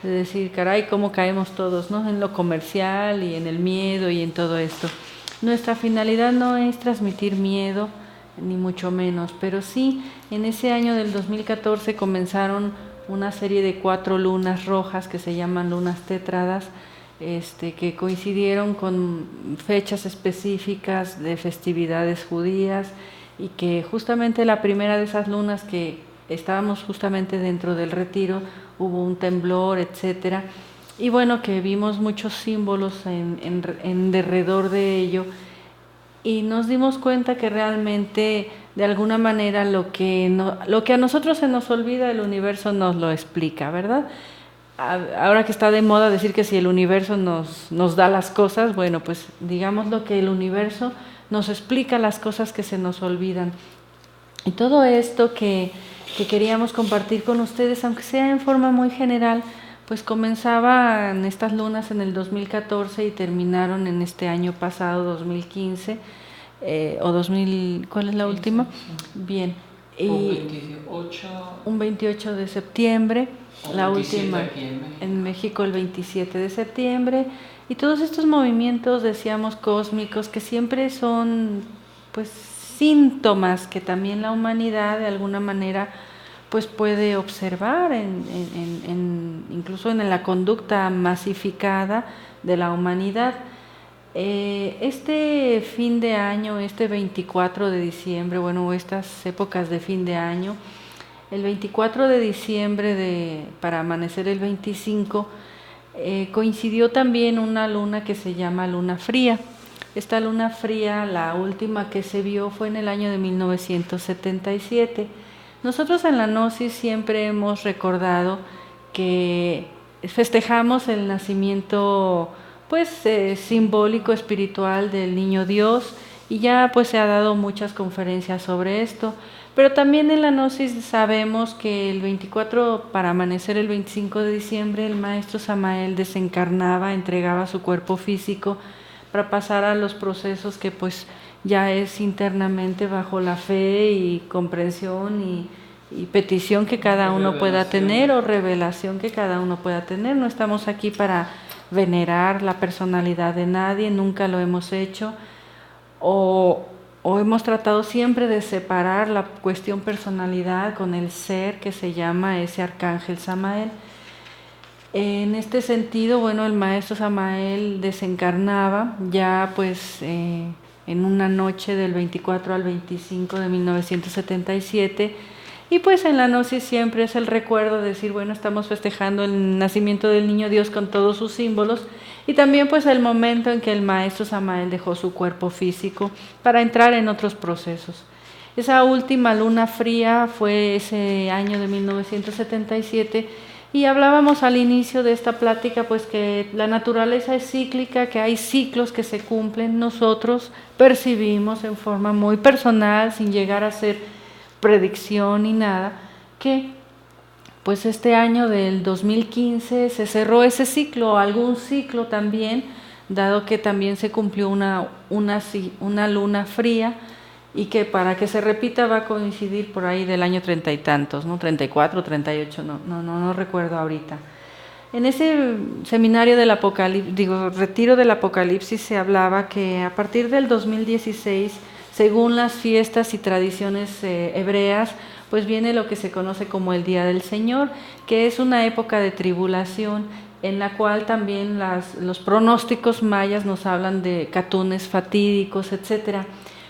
decir, caray, cómo caemos todos, ¿no? En lo comercial y en el miedo y en todo esto. Nuestra finalidad no es transmitir miedo, ni mucho menos, pero sí, en ese año del 2014 comenzaron una serie de 4 lunas rojas que se llaman lunas tétradas, que coincidieron con fechas específicas de festividades judías, y que justamente la primera de esas lunas, que estábamos justamente dentro del retiro, hubo un temblor, etcétera, y bueno, que vimos muchos símbolos en derredor de ello, y nos dimos cuenta que realmente de alguna manera lo que a nosotros se nos olvida, el universo nos lo explica, ¿verdad? Ahora que está de moda decir que si el universo nos da las cosas, bueno, pues digamos lo que el universo nos explica las cosas que se nos olvidan. Y todo esto que queríamos compartir con ustedes, aunque sea en forma muy general, pues comenzaban estas lunas en el 2014 y terminaron en este año pasado, 2015, o 2000, ¿cuál es la última? Bien. Y un 28 de septiembre, la última en México el 27 de septiembre, y todos estos movimientos, decíamos, cósmicos, que siempre son pues síntomas que también la humanidad de alguna manera pues puede observar incluso en la conducta masificada de la humanidad. Este fin de año, este 24 de diciembre, bueno, estas épocas de fin de año, el 24 de diciembre para amanecer el 25, coincidió también una luna que se llama luna fría. Esta luna fría, la última que se vio, fue en el año de 1977. Nosotros en la Gnosis siempre hemos recordado que festejamos el nacimiento pues simbólico, espiritual del niño Dios, y ya pues se ha dado muchas conferencias sobre esto, pero también en la Gnosis sabemos que el 24, para amanecer el 25 de diciembre, el maestro Samael desencarnaba, entregaba su cuerpo físico para pasar a los procesos que pues ya es internamente bajo la fe y comprensión y petición que cada uno pueda tener, o revelación que cada uno pueda tener. No estamos aquí para venerar la personalidad de nadie, nunca lo hemos hecho, o hemos tratado siempre de separar la cuestión personalidad con el ser que se llama ese arcángel Samael. En este sentido, bueno, el maestro Samael desencarnaba ya pues en una noche del 24 al 25 de 1977, Y pues en la gnosis siempre es el recuerdo de decir, bueno, estamos festejando el nacimiento del niño Dios con todos sus símbolos, y también pues el momento en que el maestro Samael dejó su cuerpo físico para entrar en otros procesos. Esa última luna fría fue ese año de 1977, y hablábamos al inicio de esta plática pues que la naturaleza es cíclica, que hay ciclos que se cumplen. Nosotros percibimos en forma muy personal, sin llegar a ser predicción ni nada, que pues este año del 2015 se cerró ese ciclo, algún ciclo también, dado que también se cumplió una luna fría, y que para que se repita va a coincidir por ahí del año 30 y tantos, ¿no? 34, 38, no recuerdo ahorita. En ese seminario del Apocalipsis, retiro del Apocalipsis, se hablaba que a partir del 2016, según las fiestas y tradiciones hebreas, pues viene lo que se conoce como el Día del Señor, que es una época de tribulación, en la cual también los pronósticos mayas nos hablan de catunes fatídicos, etcétera.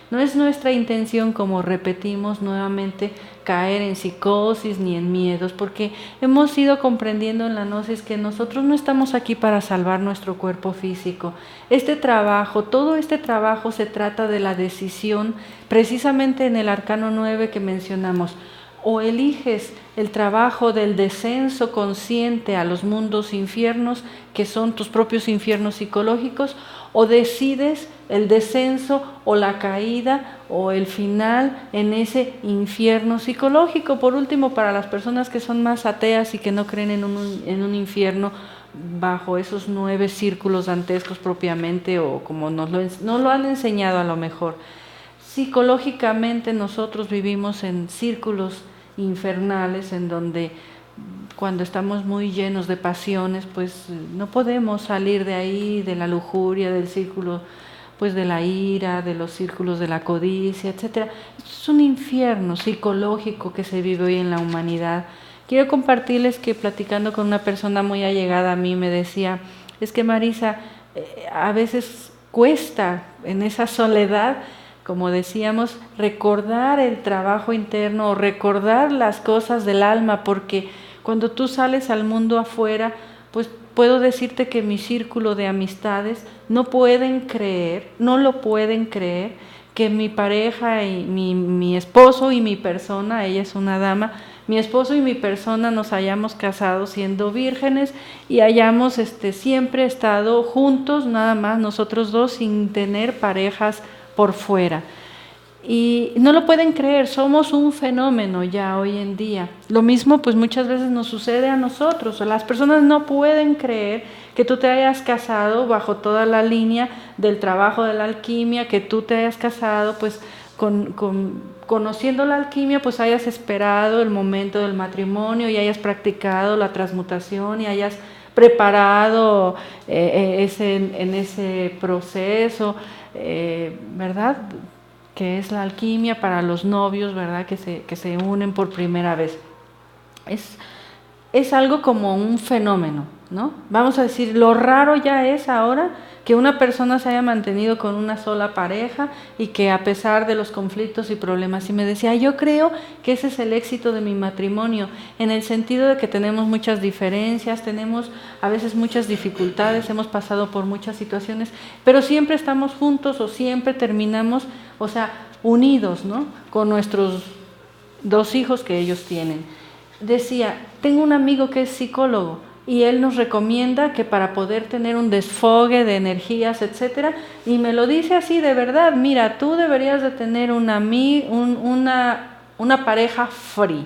No es nuestra intención, como repetimos nuevamente, caer en psicosis ni en miedos, porque hemos ido comprendiendo en la gnosis que nosotros no estamos aquí para salvar nuestro cuerpo físico. Todo este trabajo se trata de la decisión, precisamente en el arcano 9 que mencionamos. O eliges el trabajo del descenso consciente a los mundos infiernos, que son tus propios infiernos psicológicos, o decides el descenso o la caída o el final en ese infierno psicológico. Por último, para las personas que son más ateas y que no creen en un infierno bajo esos 9 círculos dantescos propiamente, o como nos lo han enseñado a lo mejor, psicológicamente nosotros vivimos en círculos infernales en donde cuando estamos muy llenos de pasiones, pues no podemos salir de ahí, de la lujuria, del círculo pues de la ira, de los círculos de la codicia, etcétera. Es un infierno psicológico que se vive hoy en la humanidad. Quiero compartirles que platicando con una persona muy allegada a mí me decía, es que Marisa, a veces cuesta en esa soledad, como decíamos, recordar el trabajo interno o recordar las cosas del alma, porque cuando tú sales al mundo afuera, pues puedo decirte que mi círculo de amistades no lo pueden creer que mi pareja y mi esposo y mi persona, ella es una dama, mi esposo y mi persona nos hayamos casado siendo vírgenes y hayamos siempre estado juntos, nada más nosotros dos, sin tener parejas por fuera. Y no lo pueden creer, somos un fenómeno ya hoy en día. Lo mismo pues muchas veces nos sucede a nosotros, las personas no pueden creer que tú te hayas casado bajo toda la línea del trabajo de la alquimia, que tú te hayas casado pues conociendo la alquimia, pues hayas esperado el momento del matrimonio y hayas practicado la transmutación y hayas preparado en ese proceso, ¿verdad?, que es la alquimia para los novios, ¿verdad?, que se unen por primera vez. Es algo como un fenómeno, ¿no? Vamos a decir, lo raro ya es ahora que una persona se haya mantenido con una sola pareja y que a pesar de los conflictos y problemas, y me decía, yo creo que ese es el éxito de mi matrimonio, en el sentido de que tenemos muchas diferencias, tenemos a veces muchas dificultades, hemos pasado por muchas situaciones, pero siempre estamos juntos o siempre terminamos, o sea, unidos, ¿no?, con nuestros 2 hijos que ellos tienen. Decía, tengo un amigo que es psicólogo y él nos recomienda que para poder tener un desfogue de energías, etcétera, y me lo dice así de verdad, mira, tú deberías de tener una pareja free.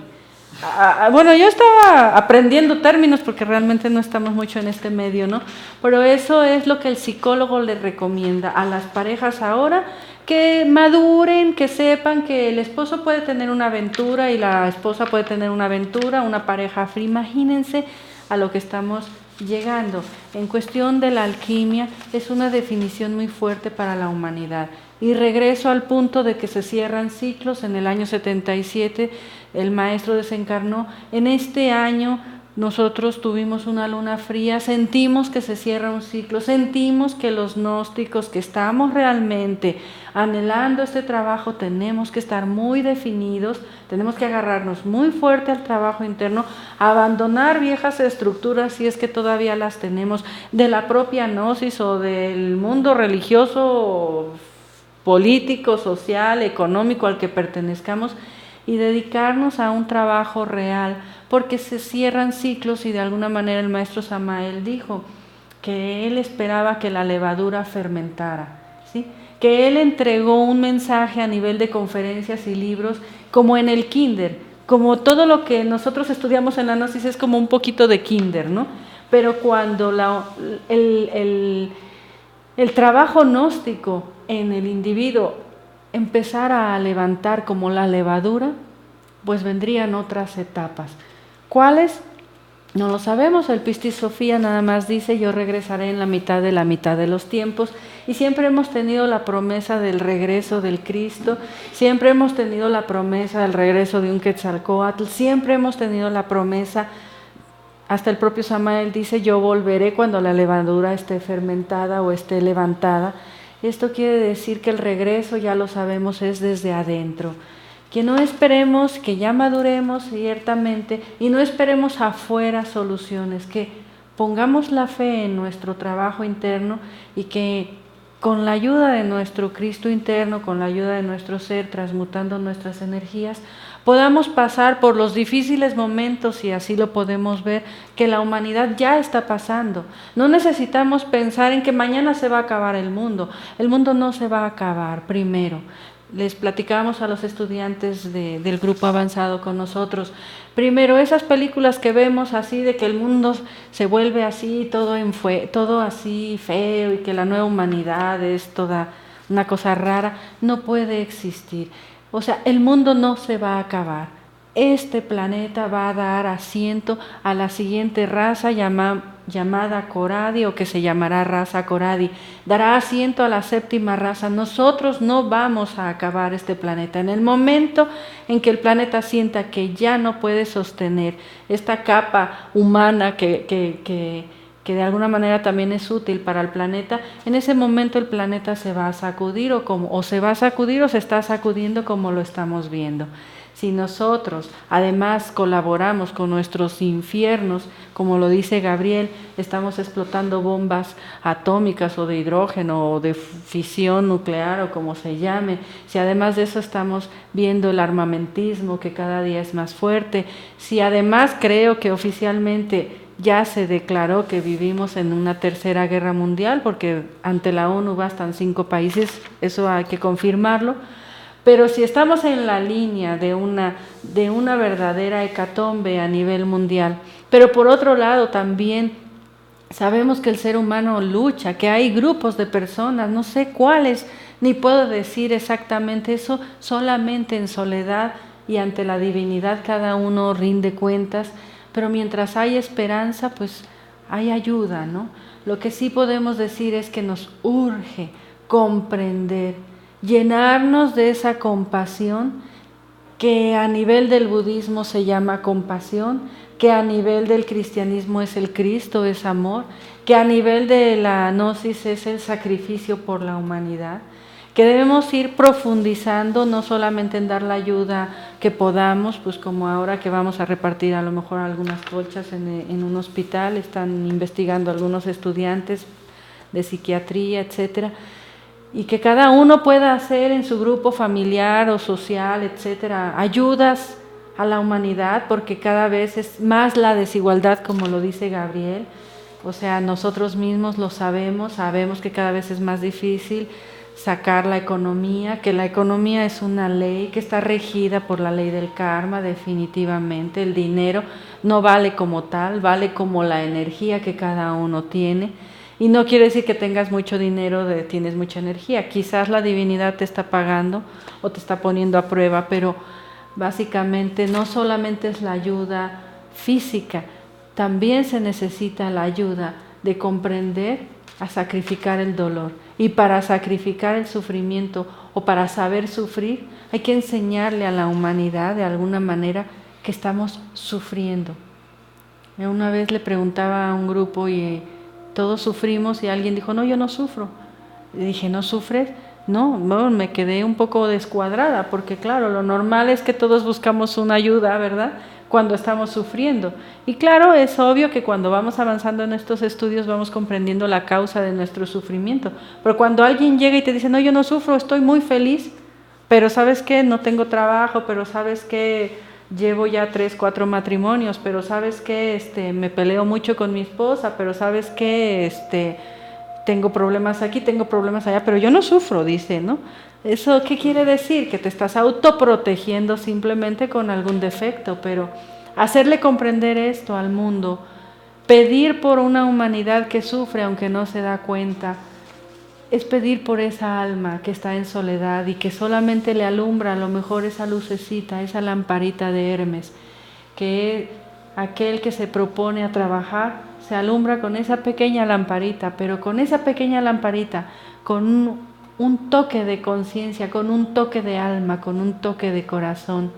Bueno, yo estaba aprendiendo términos porque realmente no estamos mucho en este medio, ¿no? Pero eso es lo que el psicólogo le recomienda a las parejas ahora, que maduren, que sepan que el esposo puede tener una aventura y la esposa puede tener una aventura, una pareja free. Imagínense a lo que estamos llegando. En cuestión de la alquimia, es una definición muy fuerte para la humanidad. Y regreso al punto de que se cierran ciclos. En el año 77 el maestro desencarnó. En este año nosotros tuvimos una luna fría, sentimos que se cierra un ciclo, sentimos que los gnósticos que estamos realmente anhelando este trabajo tenemos que estar muy definidos, tenemos que agarrarnos muy fuerte al trabajo interno, abandonar viejas estructuras si es que todavía las tenemos, de la propia gnosis o del mundo religioso, político, social, económico al que pertenezcamos, y dedicarnos a un trabajo real, porque se cierran ciclos y de alguna manera el maestro Samael dijo que él esperaba que la levadura fermentara, ¿sí? Que él entregó un mensaje a nivel de conferencias y libros como en el kinder, como todo lo que nosotros estudiamos en la gnosis es como un poquito de kinder, ¿no? Pero cuando el trabajo gnóstico en el individuo empezara a levantar como la levadura, pues vendrían otras etapas. ¿Cuáles? No lo sabemos. El Pistis Sophia nada más dice: yo regresaré en la mitad de los tiempos. Y siempre hemos tenido la promesa del regreso del Cristo, siempre hemos tenido la promesa del regreso de un Quetzalcóatl, siempre hemos tenido la promesa, hasta el propio Samael dice: yo volveré cuando la levadura esté fermentada o esté levantada. Esto quiere decir que el regreso, ya lo sabemos, es desde adentro. Que no esperemos que ya maduremos ciertamente y no esperemos afuera soluciones, que pongamos la fe en nuestro trabajo interno y que con la ayuda de nuestro Cristo interno, con la ayuda de nuestro ser, transmutando nuestras energías, podamos pasar por los difíciles momentos, y así lo podemos ver, que la humanidad ya está pasando. No necesitamos pensar en que mañana se va a acabar el mundo no se va a acabar primero. Les platicábamos a los estudiantes del grupo avanzado con nosotros, primero esas películas que vemos así de que el mundo se vuelve así, todo así feo y que la nueva humanidad es toda una cosa rara, no puede existir. O sea, el mundo no se va a acabar. Este planeta va a dar asiento a la siguiente raza llamada Coradi, o que se llamará raza Coradi. Dará asiento a la séptima raza. Nosotros no vamos a acabar este planeta. En el momento en que el planeta sienta que ya no puede sostener esta capa humana que de alguna manera también es útil para el planeta, en ese momento el planeta se va a sacudir o se está sacudiendo como lo estamos viendo. Si nosotros además colaboramos con nuestros infiernos, como lo dice Gabriel, estamos explotando bombas atómicas o de hidrógeno o de fisión nuclear o como se llame, si además de eso estamos viendo el armamentismo que cada día es más fuerte, si además creo que oficialmente ya se declaró que vivimos en una tercera guerra mundial, porque ante la ONU bastan 5 países, eso hay que confirmarlo. Pero si estamos en la línea de una verdadera hecatombe a nivel mundial, pero por otro lado también sabemos que el ser humano lucha, que hay grupos de personas, no sé cuáles, ni puedo decir exactamente eso, solamente en soledad y ante la divinidad cada uno rinde cuentas, pero mientras hay esperanza, pues hay ayuda, ¿no? Lo que sí podemos decir es que nos urge comprender, llenarnos de esa compasión que a nivel del budismo se llama compasión, que a nivel del cristianismo es el Cristo, es amor, que a nivel de la gnosis es el sacrificio por la humanidad, que debemos ir profundizando no solamente en dar la ayuda que podamos, pues como ahora que vamos a repartir a lo mejor algunas colchas en un hospital, están investigando algunos estudiantes de psiquiatría, etcétera, y que cada uno pueda hacer en su grupo familiar o social, etcétera, ayudas a la humanidad, porque cada vez es más la desigualdad, como lo dice Gabriel. O sea, nosotros mismos lo sabemos que cada vez es más difícil sacar la economía, que la economía es una ley que está regida por la ley del karma, definitivamente. El dinero no vale como tal, vale como la energía que cada uno tiene. Y no quiere decir que tengas mucho dinero, tienes mucha energía. Quizás la divinidad te está pagando o te está poniendo a prueba, pero básicamente no solamente es la ayuda física, también se necesita la ayuda de comprender a sacrificar el dolor. Y para sacrificar el sufrimiento o para saber sufrir, hay que enseñarle a la humanidad de alguna manera que estamos sufriendo. Una vez le preguntaba a un grupo y todos sufrimos y alguien dijo, no, yo no sufro. Le dije, ¿no sufres? No, me quedé un poco descuadrada porque claro, lo normal es que todos buscamos una ayuda, ¿verdad? Cuando estamos sufriendo. Y claro, es obvio que cuando vamos avanzando en estos estudios vamos comprendiendo la causa de nuestro sufrimiento. Pero cuando alguien llega y te dice, no, yo no sufro, estoy muy feliz, pero ¿sabes qué? No tengo trabajo, pero ¿sabes qué? Llevo ya 3, 4 matrimonios, pero ¿sabes qué? Me peleo mucho con mi esposa, pero ¿sabes qué? Tengo problemas aquí, tengo problemas allá, pero yo no sufro, dice, ¿no? ¿Eso qué quiere decir? Que te estás autoprotegiendo simplemente con algún defecto, pero hacerle comprender esto al mundo, pedir por una humanidad que sufre aunque no se da cuenta, es pedir por esa alma que está en soledad y que solamente le alumbra a lo mejor esa lucecita, esa lamparita de Hermes, que aquel que se propone a trabajar se alumbra con esa pequeña lamparita, pero con esa pequeña lamparita, con un toque de conciencia, con un toque de alma, con un toque de corazón,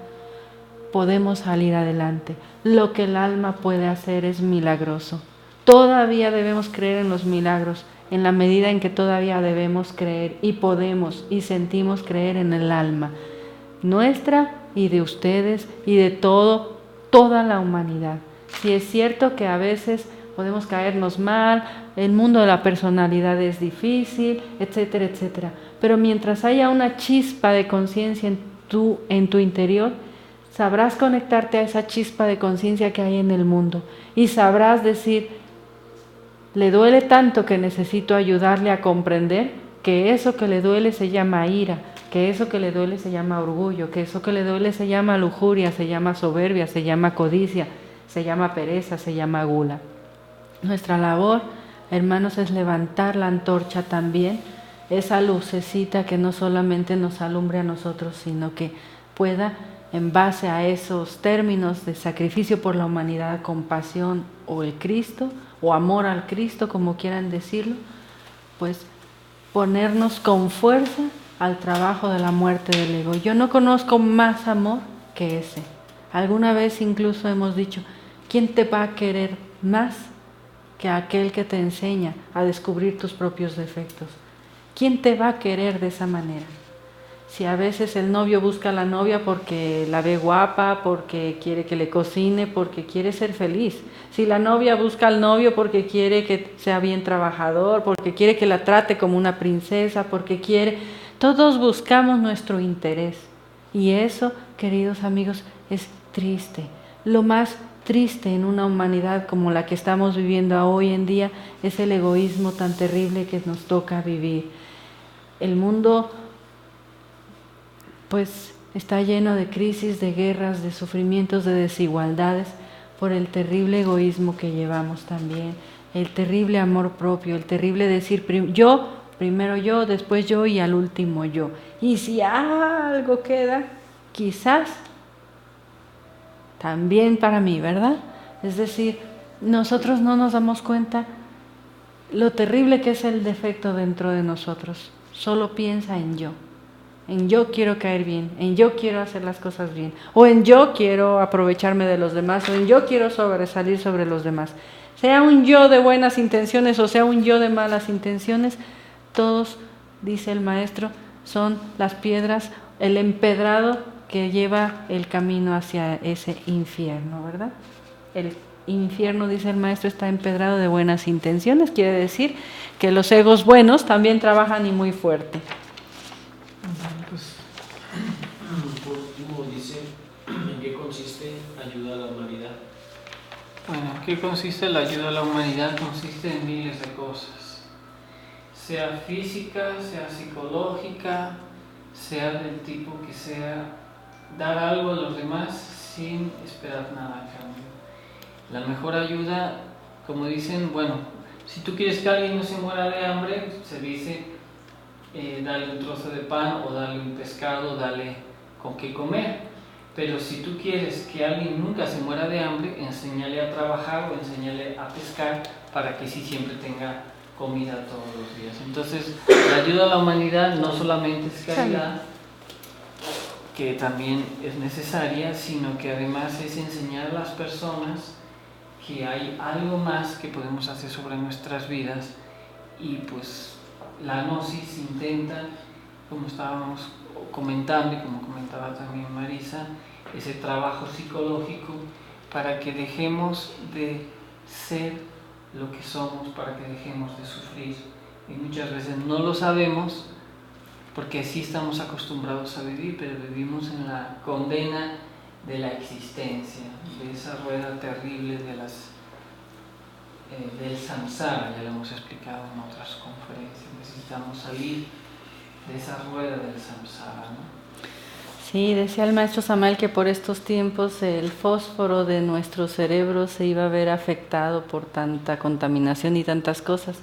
podemos salir adelante. Lo que el alma puede hacer es milagroso. Todavía debemos creer en los milagros, en la medida en que todavía debemos creer y podemos y sentimos creer en el alma nuestra y de ustedes y de toda la humanidad. Si es cierto que a veces podemos caernos mal, el mundo de la personalidad es difícil, etcétera, etcétera. Pero mientras haya una chispa de conciencia en tu interior, sabrás conectarte a esa chispa de conciencia que hay en el mundo y sabrás decir, le duele tanto que necesito ayudarle a comprender que eso que le duele se llama ira, que eso que le duele se llama orgullo, que eso que le duele se llama lujuria, se llama soberbia, se llama codicia, se llama pereza, se llama gula. Nuestra labor, hermanos, es levantar la antorcha también, esa lucecita que no solamente nos alumbre a nosotros, sino que pueda, en base a esos términos de sacrificio por la humanidad, compasión o el Cristo, o amor al Cristo, como quieran decirlo, pues ponernos con fuerza al trabajo de la muerte del ego. Yo no conozco más amor que ese. Alguna vez incluso hemos dicho, ¿quién te va a querer más que aquel que te enseña a descubrir tus propios defectos? ¿Quién te va a querer de esa manera? Si a veces el novio busca a la novia porque la ve guapa, porque quiere que le cocine, porque quiere ser feliz. Si la novia busca al novio porque quiere que sea bien trabajador, porque quiere que la trate como una princesa, porque quiere... Todos buscamos nuestro interés. Y eso, queridos amigos, es triste. Lo más triste en una humanidad como la que estamos viviendo hoy en día es el egoísmo tan terrible que nos toca vivir. El mundo pues está lleno de crisis, de guerras, de sufrimientos, de desigualdades por el terrible egoísmo que llevamos también, el terrible amor propio, el terrible decir yo, primero yo, después yo y al último yo. Y si algo queda, quizás también para mí, ¿verdad? Es decir, nosotros no nos damos cuenta lo terrible que es el defecto dentro de nosotros. Solo piensa en yo quiero caer bien, en yo quiero hacer las cosas bien, o en yo quiero aprovecharme de los demás, o en yo quiero sobresalir sobre los demás. Sea un yo de buenas intenciones o sea un yo de malas intenciones, todos, dice el maestro, son las piedras, el empedrado que lleva el camino hacia ese infierno, ¿verdad? El infierno, dice el maestro, está empedrado de buenas intenciones, quiere decir que los egos buenos también trabajan y muy fuerte. Por último, dice, ¿en qué consiste ayuda a la humanidad? Bueno, ¿en qué consiste la ayuda a la humanidad? Consiste en miles de cosas, sea física, sea psicológica, sea del tipo que sea, dar algo a los demás sin esperar nada a cambio. La mejor ayuda, como dicen, bueno, si tú quieres que alguien no se muera de hambre, se dice dale un trozo de pan o dale un pescado, dale con qué comer. Pero si tú quieres que alguien nunca se muera de hambre, enséñale a trabajar o enséñale a pescar para que sí siempre tenga comida todos los días. Entonces, la ayuda a la humanidad no solamente es caridad, que también es necesaria, sino que además es enseñar a las personas que hay algo más que podemos hacer sobre nuestras vidas y pues la gnosis intenta, como estábamos comentando y como comentaba también Marisa, ese trabajo psicológico para que dejemos de ser lo que somos, para que dejemos de sufrir. Y muchas veces no lo sabemos porque así estamos acostumbrados a vivir, pero vivimos en la condena de la existencia, de esa rueda terrible del samsara. Ya lo hemos explicado en otras conferencias. Necesitamos salir de esa rueda del samsara, ¿no? Sí, decía el maestro Samael que por estos tiempos el fósforo de nuestro cerebro se iba a ver afectado por tanta contaminación y tantas cosas.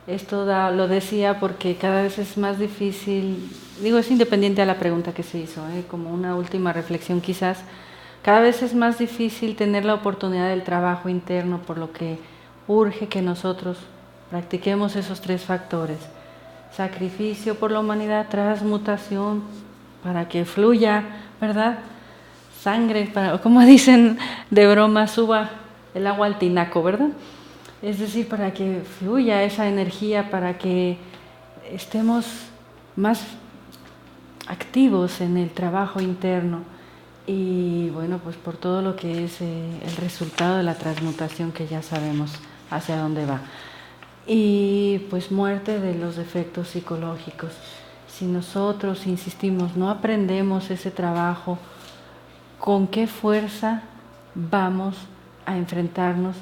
Esto lo decía porque cada vez es más difícil, digo, es independiente a la pregunta que se hizo, como una última reflexión quizás, cada vez es más difícil tener la oportunidad del trabajo interno, por lo que urge que nosotros practiquemos esos 3 factores: sacrificio por la humanidad, transmutación para que fluya, ¿verdad? Sangre, como dicen de broma, suba el agua al tinaco, ¿verdad? Es decir, para que fluya esa energía, para que estemos más activos en el trabajo interno y bueno, pues por todo lo que es el resultado de la transmutación, que ya sabemos hacia dónde va. Y pues muerte de los defectos psicológicos. Si nosotros, insistimos, no aprendemos ese trabajo, ¿con qué fuerza vamos a enfrentarnos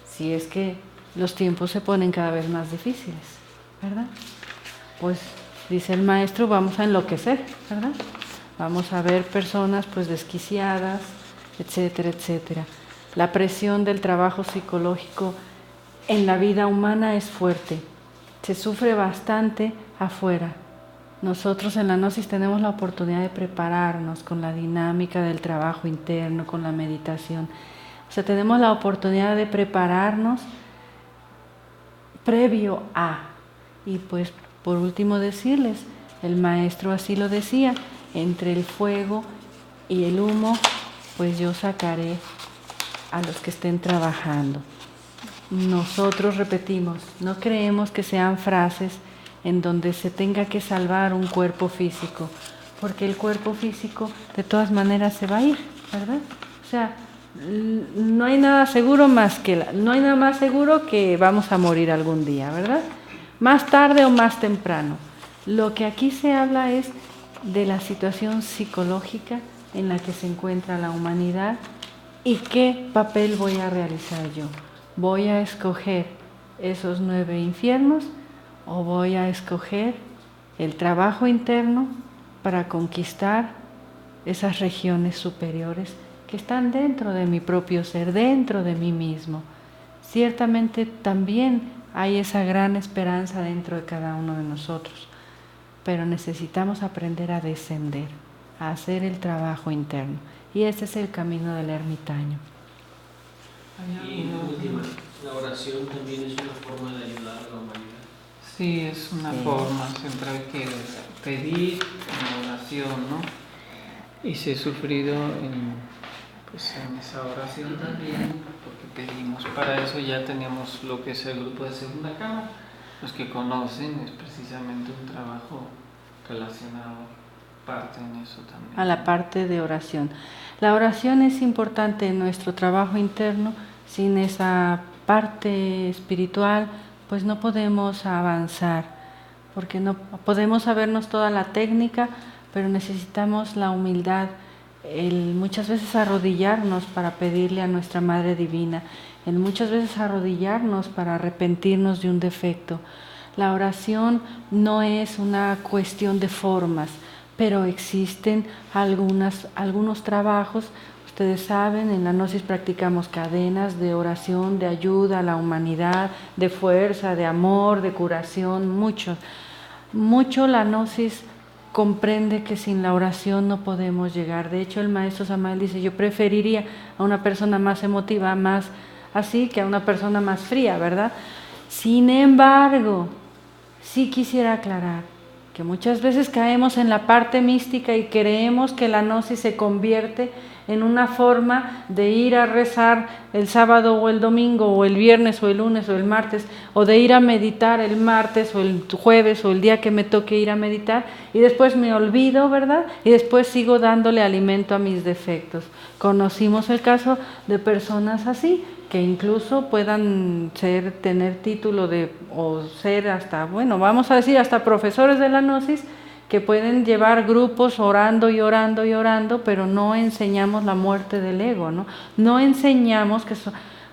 si es que los tiempos se ponen cada vez más difíciles, ¿verdad? Pues dice el maestro, vamos a enloquecer, ¿verdad? Vamos a ver personas pues desquiciadas, etcétera, etcétera. La presión del trabajo psicológico en la vida humana es fuerte, se sufre bastante afuera. Nosotros en la Gnosis tenemos la oportunidad de prepararnos con la dinámica del trabajo interno, con la meditación. O sea, tenemos la oportunidad de prepararnos previo a. Y pues por último decirles, el maestro así lo decía, entre el fuego y el humo, pues yo sacaré a los que estén trabajando. Nosotros repetimos, no creemos que sean frases en donde se tenga que salvar un cuerpo físico, porque el cuerpo físico de todas maneras se va a ir, ¿verdad? O sea, no hay nada seguro no hay nada más seguro que vamos a morir algún día, ¿verdad? Más tarde o más temprano. Lo que aquí se habla es de la situación psicológica en la que se encuentra la humanidad y qué papel voy a realizar yo. ¿Voy a escoger esos 9 infiernos o voy a escoger el trabajo interno para conquistar esas regiones superiores que están dentro de mi propio ser, dentro de mí mismo? Ciertamente también hay esa gran esperanza dentro de cada uno de nosotros, pero necesitamos aprender a descender, a hacer el trabajo interno, y ese es el camino del ermitaño. Y última, la oración también es una forma de ayudar a la humanidad. Sí, es una forma, siempre hay que pedir en la oración, ¿no? Y si he sufrido en esa oración también, porque pedimos para eso. Ya tenemos lo que es el grupo de segunda cama, los que conocen, es precisamente un trabajo relacionado, parte en eso también. A la parte de oración. La oración es importante en nuestro trabajo interno. Sin esa parte espiritual, pues no podemos avanzar, porque no podemos sabernos toda la técnica, pero necesitamos la humildad, el muchas veces arrodillarnos para pedirle a nuestra Madre Divina, el muchas veces arrodillarnos para arrepentirnos de un defecto. La oración no es una cuestión de formas, pero existen algunos trabajos. Ustedes saben, en la Gnosis practicamos cadenas de oración, de ayuda a la humanidad, de fuerza, de amor, de curación, mucho la Gnosis comprende que sin la oración no podemos llegar. De hecho, el maestro Samael dice, yo preferiría a una persona más emotiva, más así, que a una persona más fría, ¿verdad? Sin embargo, sí quisiera aclarar que muchas veces caemos en la parte mística y creemos que la gnosis se convierte en una forma de ir a rezar el sábado o el domingo o el viernes o el lunes o el martes, o de ir a meditar el martes o el jueves o el día que me toque ir a meditar, y después me olvido, ¿verdad? Y después sigo dándole alimento a mis defectos. Conocimos el caso de personas así, que incluso puedan tener título de, o ser hasta, bueno, vamos a decir hasta profesores de la gnosis, que pueden llevar grupos orando y orando y orando, pero no enseñamos la muerte del ego, ¿no? No enseñamos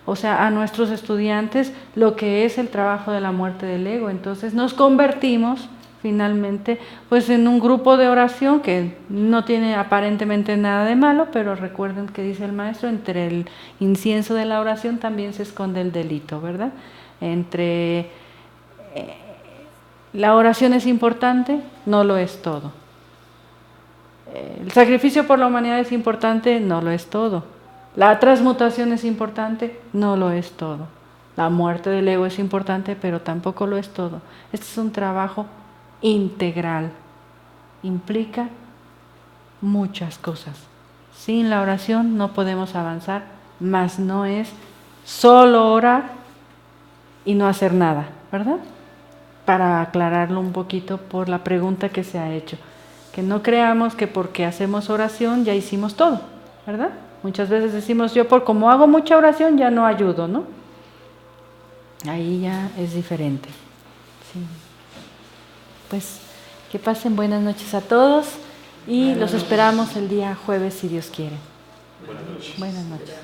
o sea, a nuestros estudiantes lo que es el trabajo de la muerte del ego. Entonces nos convertimos finalmente pues en un grupo de oración que no tiene aparentemente nada de malo, pero recuerden que dice el maestro, entre el incienso de la oración también se esconde el delito, ¿verdad? Entre la oración es importante, no lo es todo. El sacrificio por la humanidad es importante, no lo es todo. La transmutación es importante, no lo es todo. La muerte del ego es importante, pero tampoco lo es todo. Este es un trabajo integral, implica muchas cosas. Sin la oración no podemos avanzar, mas no es solo orar y no hacer nada, ¿verdad? Para aclararlo un poquito por la pregunta que se ha hecho, que no creamos que porque hacemos oración ya hicimos todo, ¿verdad? Muchas veces decimos, yo como hago mucha oración ya no ayudo, ¿no? Ahí ya es diferente. Sí. Pues que pasen buenas noches a todos y los esperamos el día jueves si Dios quiere. Buenas noches. Buenas noches.